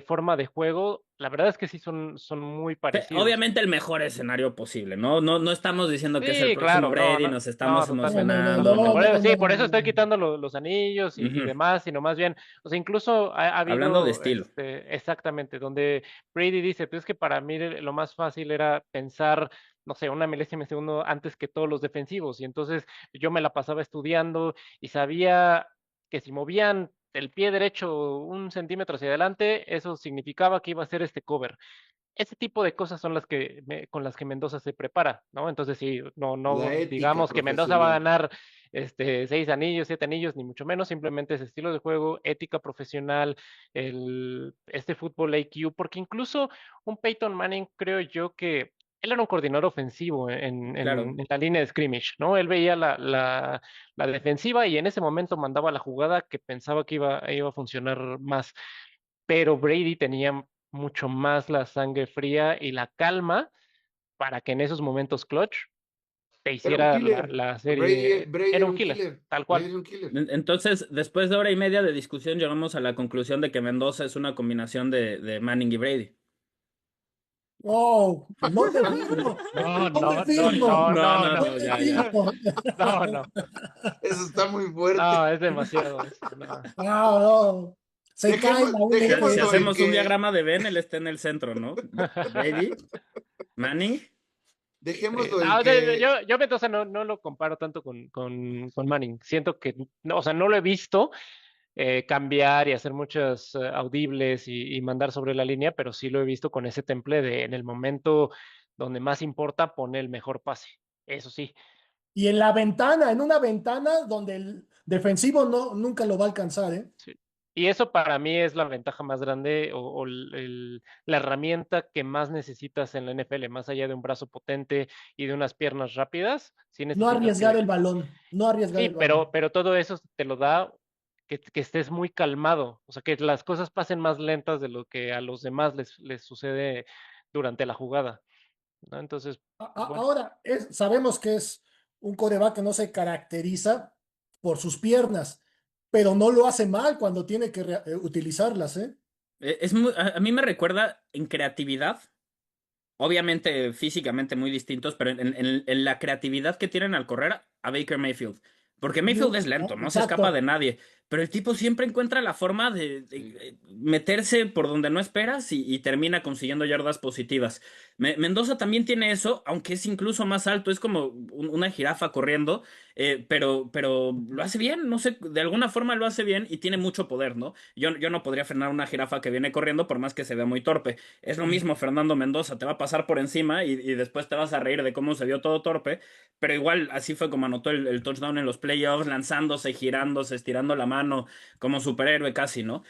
forma de juego, la verdad es que sí son muy parecidos. Obviamente el mejor escenario posible, ¿no? No estamos diciendo que es el Sí, próximo claro, no, Brady, no, nos no, estamos totalmente, emocionando, totalmente. No, ¿no? no, Sí, no, por no, eso estoy no. quitando los anillos y Ujú. demás, sino más bien, o sea, incluso ha Hablando de habido, estilo. exactamente, donde Brady dice, pues es que para mí lo más fácil era pensar, no sé, una milésima de segundo antes que todos los defensivos, y entonces yo me la pasaba estudiando y sabía que si movían el pie derecho 1 centímetro hacia adelante, eso significaba que iba a ser este cover. Ese tipo de cosas son con las que Mendoza se prepara, ¿no? Entonces, sí, La no ética digamos que Mendoza va a profesional. ganar 6 anillos, 7 anillos, ni mucho menos, simplemente es estilo de juego, ética profesional, este fútbol IQ, porque incluso un Peyton Manning, creo yo que él era un coordinador ofensivo Claro. en la línea de scrimmage, ¿no? Él veía la defensiva y en ese momento mandaba la jugada que pensaba que iba a funcionar más, pero Brady tenía mucho más la sangre fría y la calma para que en esos momentos clutch te Era un hiciera killer. la Brady, serie. Brady Era era un un killer, killer. tal Brady cual. era un killer. Entonces, después de hora y media de discusión, llegamos a la conclusión de que Mendoza es una combinación de Manning y Brady. Oh, no te firmo, No, no te no, no, firmo, no, No, no, no, no. no no, te ya, ya. firmo. No, no, Eso está muy no, fuerte. es demasiado eso. No. No, no. Se caen a un Si Dejémoslo en hacemos un que, diagrama de Venn, él está en el centro, ¿no? Brady, Manning. dejémoslo en No, que, yo Mendoza no lo comparo tanto con Manning. Siento que, no, o sea, no lo he visto cambiar y hacer muchas audibles y mandar sobre la línea, pero sí lo he visto con ese temple de en el momento donde más importa, pone el mejor pase. Eso sí. Y en la ventana, en una ventana donde el defensivo nunca lo va a alcanzar, ¿eh? Sí. Y eso para mí es la ventaja más grande o la herramienta que más necesitas en la NFL, más allá de un brazo potente y de unas piernas rápidas, sí No necesitas arriesgar el balón, no arriesgar sí, el balón. pero todo eso te lo da que estés muy calmado, o sea, que las cosas pasen más lentas de lo que a los demás les sucede durante la jugada, ¿no? Entonces, pues bueno, Ahora, sabemos que es un coreback que no se caracteriza por sus piernas, pero no lo hace mal cuando tiene que utilizarlas, ¿eh? A mí me recuerda en creatividad, obviamente físicamente muy distintos, pero en la creatividad que tienen al correr a Baker Mayfield. Porque Mayfield es lento, no se escapa de Exacto. nadie, pero el tipo siempre encuentra la forma de meterse por donde no esperas y termina consiguiendo yardas positivas. Mendoza también tiene eso, aunque es incluso más alto, es como una jirafa corriendo, pero lo hace bien, no sé, de alguna forma lo hace bien y tiene mucho poder, ¿no? Yo no podría frenar una jirafa que viene corriendo por más que se vea muy torpe. Es lo mismo Fernando Mendoza, te va a pasar por encima y después te vas a reír de cómo se vio todo torpe, pero igual así fue como anotó el touchdown en los playoffs, lanzándose, girándose, estirando la mano, como superhéroe casi, ¿no?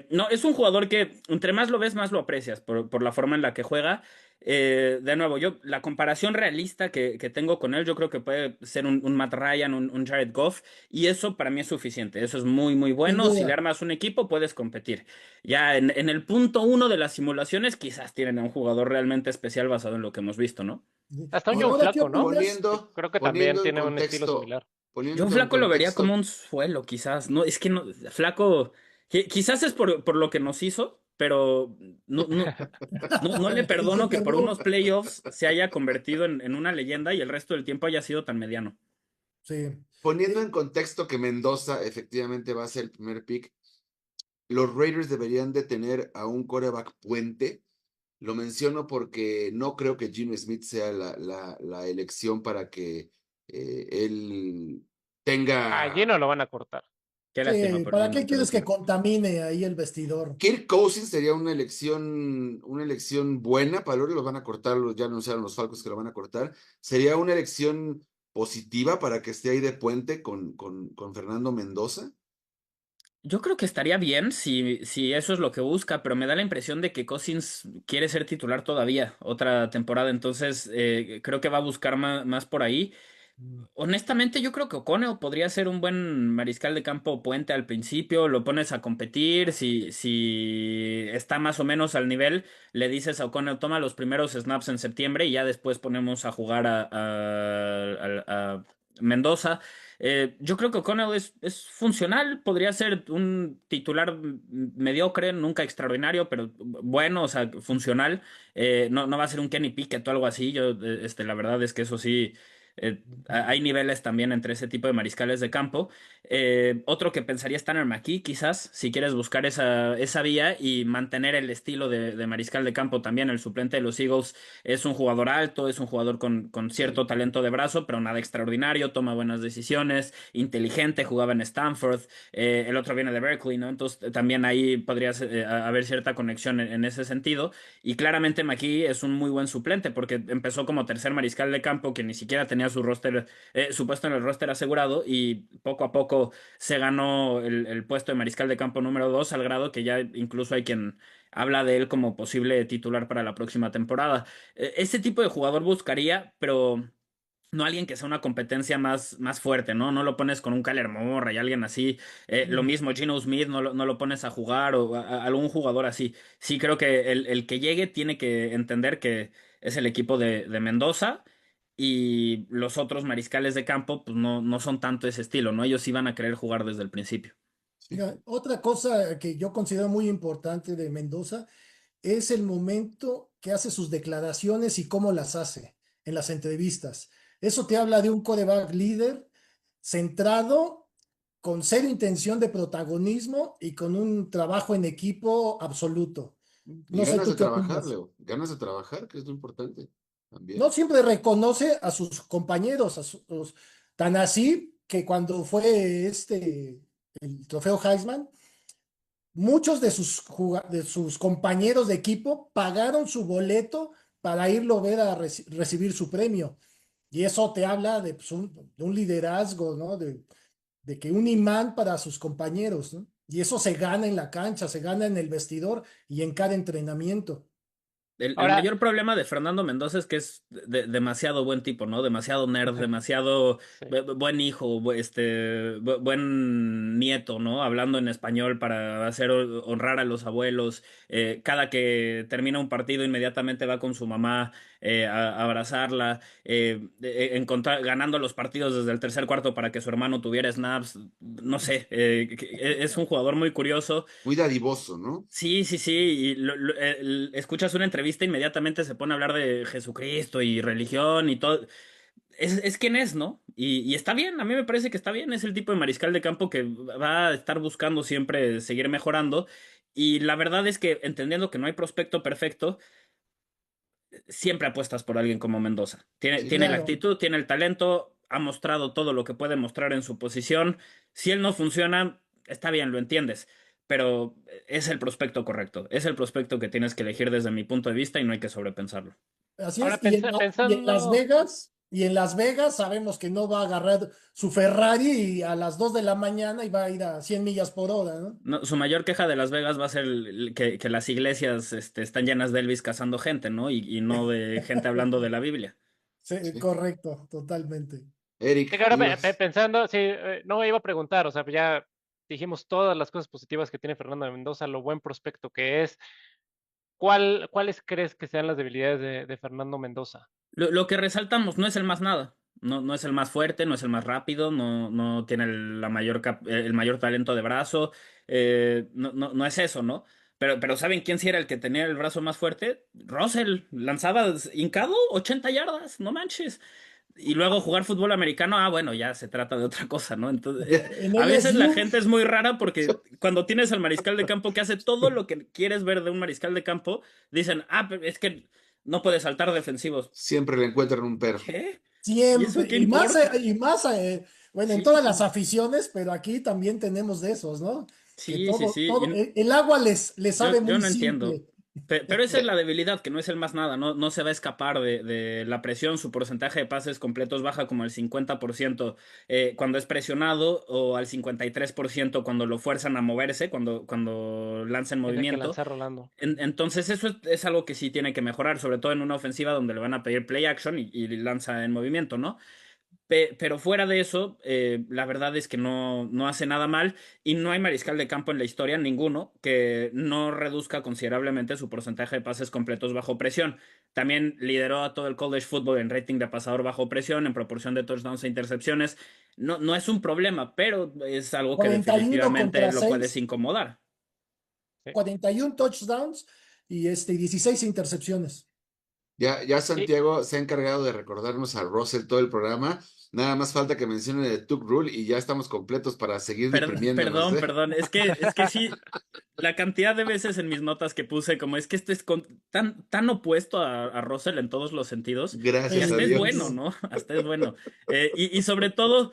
No, es un jugador que entre más lo ves, más lo aprecias por la forma en la que juega. De nuevo, la comparación realista que tengo con él, yo creo que puede ser un Matt Ryan, un Jared Goff, y eso para mí es suficiente. Eso es muy, muy Sin bueno. Si le duda. armas un equipo, puedes competir. Ya en el punto uno de las simulaciones, quizás tienen a un jugador realmente especial basado en lo que hemos visto, ¿no? Hasta un Joe Ahora, ¿qué Flaco, ¿no? opinas? Creo que también Poniendo en tiene un estilo contexto, similar. Yo poniéndote en Flaco lo vería como contexto, un suelo, quizás. No, es que no, Flaco, quizás es por lo que nos hizo, pero no le El perdono que Super por Bowl. unos playoffs se haya convertido en una leyenda y el resto del tiempo haya sido tan mediano. Sí. poniendo en contexto que Mendoza efectivamente va a ser el primer pick, los Raiders deberían de tener a un quarterback puente. Lo menciono porque no creo que Gino Smith sea la elección para que él Allí tenga. no lo van a cortar. Qué lástima Sí, por ¿para Gino, qué pero quieres que sí. contamine ahí el vestidor? Kirk Cousins sería una elección buena. Para lo van a cortar, ya anunciaron los Falcons que lo van a cortar. Sería una elección positiva para que esté ahí de puente con Fernando Mendoza. Yo creo que estaría bien si eso es lo que busca, pero me da la impresión de que Cousins quiere ser titular todavía, otra temporada, entonces creo que va a buscar más por ahí. Honestamente, yo creo que O'Connell podría ser un buen mariscal de campo puente al principio, lo pones a competir, si está más o menos al nivel, le dices a O'Connell, toma los primeros snaps en septiembre y ya después ponemos a jugar a Mendoza. Yo creo que O'Connell es funcional, podría ser un titular mediocre, nunca extraordinario, pero bueno, o sea, funcional. No va a ser un Kenny Pickett o algo así, la verdad es que eso sí. Hay niveles también entre ese tipo de mariscales de campo. Otro que pensaría es Tanner McKee, quizás, si quieres buscar esa vía y mantener el estilo de mariscal de campo también. El suplente de los Eagles es un jugador alto, es un jugador con Sí. cierto talento de brazo, pero nada extraordinario, toma buenas decisiones, inteligente, jugaba en Stanford. El otro viene de Berkeley, ¿no? Entonces también ahí podría haber cierta conexión en ese sentido. Y claramente McKee es un muy buen suplente porque empezó como tercer mariscal de campo que ni siquiera tenía su puesto en el roster asegurado y poco a poco se ganó el puesto de mariscal de campo número 2 al grado que ya incluso hay quien habla de él como posible titular para la próxima temporada. Ese tipo de jugador buscaría, pero no alguien que sea una competencia más fuerte, ¿no? No lo pones con un Kyler Murray, alguien así. Lo mismo, Geno Smith, no lo pones a jugar o a algún jugador así. Sí, creo que el que llegue tiene que entender que es el equipo de Mendoza y los otros mariscales de campo, pues no son tanto ese estilo, ¿no? Ellos sí van a querer jugar desde el principio. Sí. Mira, otra cosa que yo considero muy importante de Mendoza es el momento que hace sus declaraciones y cómo las hace en las entrevistas. Eso te habla de un quarterback líder, centrado, con cero intención de protagonismo y con un trabajo en equipo absoluto. Y No sé ganas tú de qué trabajar, opinas. Leo. Ganas de trabajar, que es lo importante No también. siempre reconoce a sus compañeros, tan así que cuando fue el trofeo Heisman, muchos de sus compañeros de equipo pagaron su boleto para irlo a ver a recibir su premio. Y eso te habla de un liderazgo, ¿no? De que un imán para sus compañeros, ¿no? Y eso se gana en la cancha, se gana en el vestidor y en cada entrenamiento. El Ahora, mayor problema de Fernando Mendoza es que es demasiado buen tipo, ¿no? Demasiado nerd, demasiado sí. buen hijo, buen nieto, ¿no? Hablando en español para hacer honrar a los abuelos. Cada que termina un partido, inmediatamente va con su mamá a abrazarla. Ganando los partidos desde el tercer cuarto para que su hermano tuviera snaps. No sé, es un jugador muy curioso. Muy dadivoso, ¿no? Sí, sí, sí, y escuchas una entrevista, inmediatamente se pone a hablar de Jesucristo y religión y todo. Es quien es, ¿no? Y está bien, a mí me parece que está bien, es el tipo de mariscal de campo que va a estar buscando siempre seguir mejorando. Y la verdad es que entendiendo que no hay prospecto perfecto, siempre apuestas por alguien como Mendoza. Sí. Tiene la Claro. actitud, tiene el talento, ha mostrado todo lo que puede mostrar en su posición. Si él no funciona, está bien, lo entiendes. Pero es el prospecto correcto. Es el prospecto que tienes que elegir desde mi punto de vista y no hay que sobrepensarlo. Así ahora es. pensando, Y en Las Vegas sabemos que no va a agarrar su Ferrari y a las 2 de la mañana y va a ir a 100 millas por hora, ¿no? No, su mayor queja de Las Vegas va a ser que las iglesias están llenas de Elvis cazando gente, ¿no? Y no de gente hablando de la Biblia. Sí, Sí. correcto, totalmente. sí, Eric, ahora ibas. pensando, sí, no iba a preguntar, o sea, ya dijimos todas las cosas positivas que tiene Fernando Mendoza, lo buen prospecto que es. ¿Cuáles crees que sean las debilidades de Fernando Mendoza? Lo que resaltamos no es el más nada. No, no es el más fuerte, no es el más rápido, no tiene el mayor talento de brazo. No es eso, ¿no? Pero ¿saben quién sí era el que tenía el brazo más fuerte? Russell. Lanzaba hincado 80 yardas, no manches. Y luego jugar fútbol americano, bueno, ya se trata de otra cosa, ¿no? Entonces, En a veces la LSU, gente es muy rara porque cuando tienes al mariscal de campo que hace todo lo que quieres ver de un mariscal de campo, dicen, pero es que no puede saltar defensivos. Siempre le encuentran un pero. ¿Qué? ¿Y eso siempre, qué importa? bueno, en Sí, todas las sí, aficiones, pero aquí también tenemos de esos, ¿no? Que sí, sí, sí. el agua les sabe Yo muy no entiendo. simple. Pero esa es la debilidad, que no es el más nada, no se va a escapar de la presión, su porcentaje de pases completos baja como al 50% cuando es presionado o al 53% cuando lo fuerzan a moverse, cuando lanza en Tiene que movimiento. lanzar Rolando. Entonces eso es algo que sí tiene que mejorar, sobre todo en una ofensiva donde le van a pedir play action y lanza en movimiento, ¿no? Pero fuera de eso, la verdad es que no hace nada mal y no hay mariscal de campo en la historia, ninguno, que no reduzca considerablemente su porcentaje de pases completos bajo presión. También lideró a todo el college football en rating de pasador bajo presión, en proporción de touchdowns e intercepciones. No es un problema, pero es algo que 41 definitivamente contra lo puedes 6, incomodar. Sí. 41 touchdowns y 16 intercepciones. Ya Sí, Santiago se ha encargado de recordarnos a Russell todo el programa. Nada más falta que mencione de Tuck Rule y ya estamos completos para seguir deprimiéndonos, ¿eh? Perdón, es que sí, la cantidad de veces en mis notas que puse, como es que este es tan opuesto a Russell en todos los sentidos, y Gracias a hasta es bueno, Dios. ¿no? Hasta es bueno. Y sobre todo,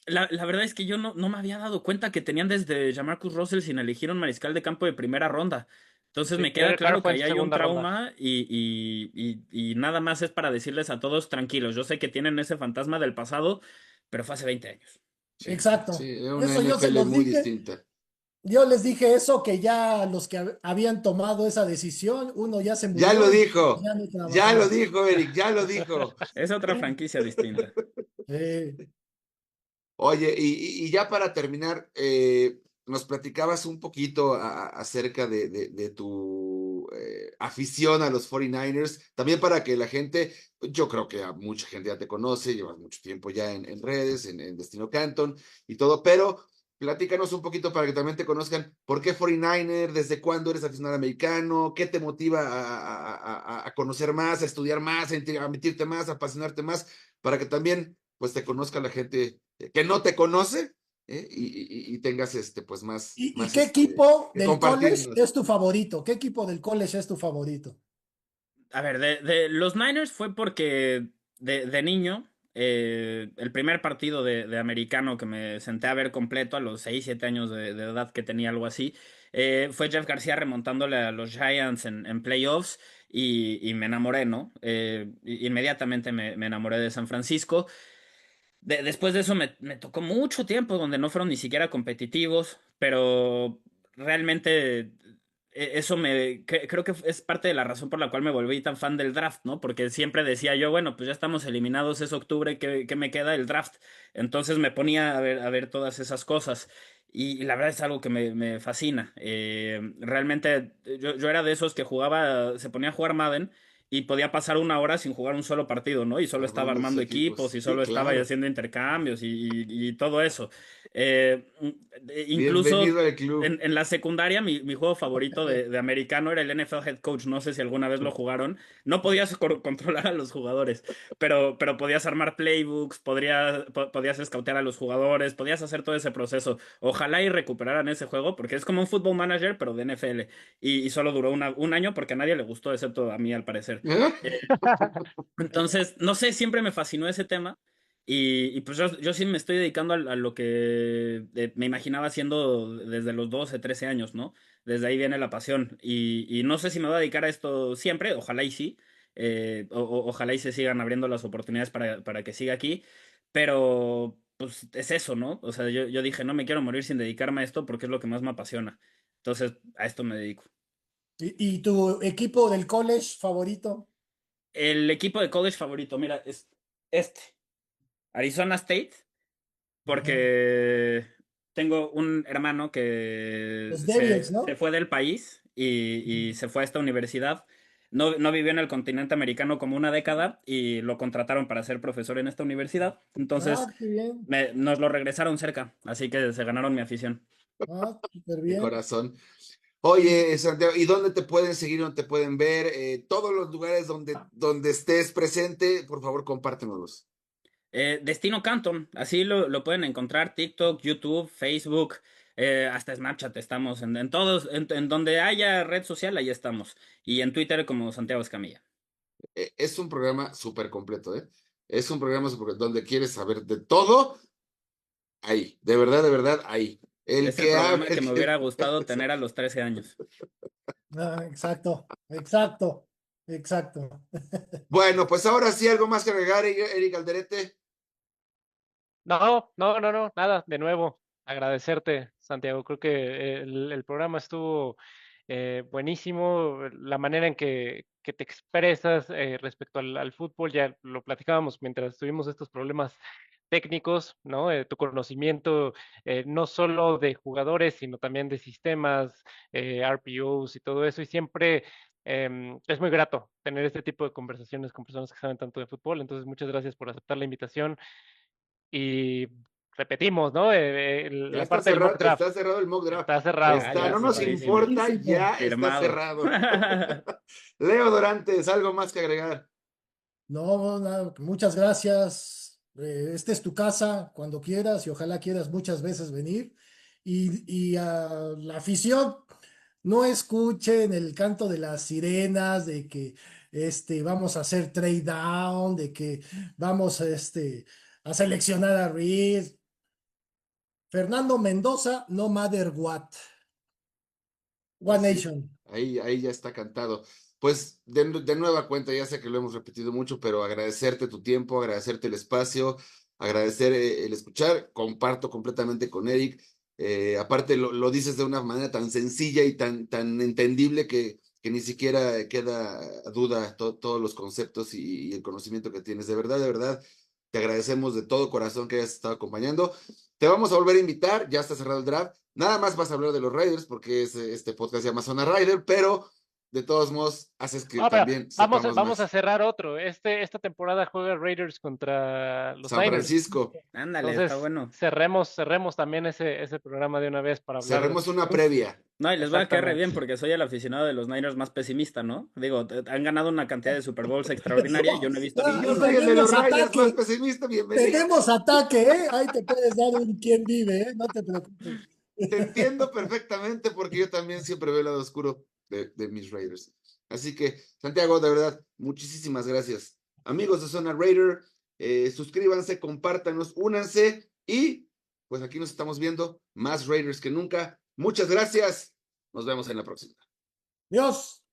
la verdad es que yo no me había dado cuenta que tenían desde Jamarcus Russell sin elegir un mariscal de campo de primera ronda. Entonces sí, me queda Derek Carr claro que fue en ahí hay un segunda ronda. trauma y nada más es para decirles a todos tranquilos. Yo sé que tienen ese fantasma del pasado, pero fue hace 20 años. Sí, Exacto. sí, es una Eso yo se NFL los muy dije. distinta. Yo les dije eso, que ya los que habían tomado esa decisión, uno ya se Ya lo murió y dijo, ya no ya lo trabajaba. dijo, Eric, ya lo dijo. Es otra franquicia distinta. Eh, Oye, y ya para terminar, nos platicabas un poquito acerca de tu afición a los 49ers, también para que la gente, yo creo que a mucha gente ya te conoce, llevas mucho tiempo ya en redes, en Destino Canton y todo, pero platícanos un poquito para que también te conozcan por qué 49er, desde cuándo eres aficionado americano, qué te motiva a conocer más, a estudiar más, a metirte más, a apasionarte más, para que también pues te conozca la gente que no te conoce, y tengas pues ¿y más qué equipo que del college compartirnos. es tu favorito? ¿Qué equipo del college es tu favorito? A ver, de los Niners fue porque de niño, el primer partido de americano que me senté a ver completo a los 6 7 años de edad que tenía algo así, fue Jeff García remontándole a los Giants en playoffs y me enamoré, ¿no? Inmediatamente me enamoré de San Francisco. Después de eso me tocó mucho tiempo donde no fueron ni siquiera competitivos, pero realmente eso creo que es parte de la razón por la cual me volví tan fan del draft, ¿no? Porque siempre decía yo, bueno, pues ya estamos eliminados, es octubre, ¿qué me queda? El draft. Entonces me ponía a ver todas esas cosas. Y la verdad es algo que me fascina. Realmente yo era de esos que se ponía a jugar Madden y podía pasar una hora sin jugar un solo partido, ¿no? Y solo estaba Armando sus armando equipos. equipos y Sí, solo estaba claro. haciendo intercambios y todo eso. Eh, Incluso Bienvenido al club. en la secundaria, mi juego favorito de americano era el NFL Head Coach. No sé si alguna vez lo jugaron. No podías controlar a los jugadores, pero podías armar playbooks, podías scoutear a los jugadores, podías hacer todo ese proceso. Ojalá y recuperaran ese juego, porque es como un Football Manager, pero de NFL. Y solo duró un año porque a nadie le gustó, excepto a mí, al parecer. Entonces, no sé, siempre me fascinó ese tema. Y pues yo sí me estoy dedicando a lo que me imaginaba haciendo desde los 12, 13 años, ¿no? Desde ahí viene la pasión. Y no sé si me voy a dedicar a esto siempre, ojalá y sí. Ojalá y se sigan abriendo las oportunidades para que siga aquí. Pero pues es eso, ¿no? O sea, yo dije, no me quiero morir sin dedicarme a esto porque es lo que más me apasiona. Entonces, a esto me dedico. ¿Y tu equipo del college favorito? El equipo de college favorito, mira, es este, Arizona State. Ajá. Porque tengo un hermano que Los Devils, se ¿no? fue del país y se fue a esta universidad. No vivió en el continente americano como una década y lo contrataron para ser profesor en esta universidad. Entonces Ah, qué bien. nos lo regresaron cerca, así que se ganaron mi afición. Ah, súper De bien. corazón. Y Oye, Santiago, ¿y dónde te pueden seguir, dónde te pueden ver? Todos los lugares donde estés presente, por favor, compártenoslos. Destino Canton, así lo pueden encontrar, TikTok, YouTube, Facebook, hasta Snapchat estamos, en todos, en donde haya red social, ahí estamos. Y en Twitter como Santiago Escamilla. Es un programa súper completo, ¿eh? Es un programa donde quieres saber de todo, ahí. De verdad, ahí. El Es el que programa habla, que el me que... hubiera gustado tener a los 13 años. exacto, exacto, exacto. Bueno, pues ahora sí, algo más que agregar, Eric Alderete. No, no, no, no, nada, de nuevo, agradecerte, Santiago. Creo que el programa estuvo buenísimo, la manera en que te expresas respecto al fútbol, ya lo platicábamos mientras tuvimos estos problemas técnicos, ¿no? Tu conocimiento no solo de jugadores, sino también de sistemas, RPOs y todo eso, y siempre es muy grato tener este tipo de conversaciones con personas que saben tanto de fútbol. Entonces, muchas gracias por aceptar la invitación. Y repetimos, ¿no? Ya La parte del mock draft está cerrado el mock draft. está cerrado. Ah, Está, ya, no nos cerradísimo. importa, Buenísimo. ya está Firmado. cerrado. Leo Dorantes, algo más que agregar. No, nada, muchas gracias. Esta es tu casa cuando quieras y ojalá quieras muchas veces venir. Y a la afición, no escuchen el canto de las sirenas de que vamos a hacer trade down, de que vamos a seleccionar a Reed. Fernando Mendoza, no matter what. One Así, Nation. ahí ya está cantado. Pues de nueva cuenta, ya sé que lo hemos repetido mucho, pero agradecerte tu tiempo, agradecerte el espacio, agradecer el escuchar, comparto completamente con Eric. Aparte lo dices de una manera tan sencilla y tan entendible que ni siquiera queda duda todos los conceptos y el conocimiento que tienes. De verdad, te agradecemos de todo corazón que hayas estado acompañando. Te vamos a volver a invitar, ya está cerrado el draft. Nada más vas a hablar de los Raiders porque este podcast se llama Zona Raider, pero de todos modos haces que No, pero también sepamos vamos a más. cerrar otro. Esta temporada juega Raiders contra los San Niners. Francisco, Ándale, está Entonces, bueno. cerremos también ese programa de una vez para hablar. cerremos una previa. No, y les va a caer re bien Exactamente. porque soy el aficionado de los Niners más pesimista, ¿no? Digo, han ganado una cantidad de Super Bowls extraordinaria y yo no he visto Y yo ninguno. soy el de los Tenemos Raiders más ataque, pesimista, bienvenido. tenemos ataque, ¿eh? Ahí te puedes dar un quién vive, ¿eh? No te preocupes. Te entiendo perfectamente porque yo también siempre veo el lado oscuro de mis Raiders. Así que, Santiago, de verdad, muchísimas gracias. Amigos de Zona Raider, suscríbanse, compártanos, únanse y pues aquí nos estamos viendo más Raiders que nunca. Muchas gracias. Nos vemos en la próxima. Dios.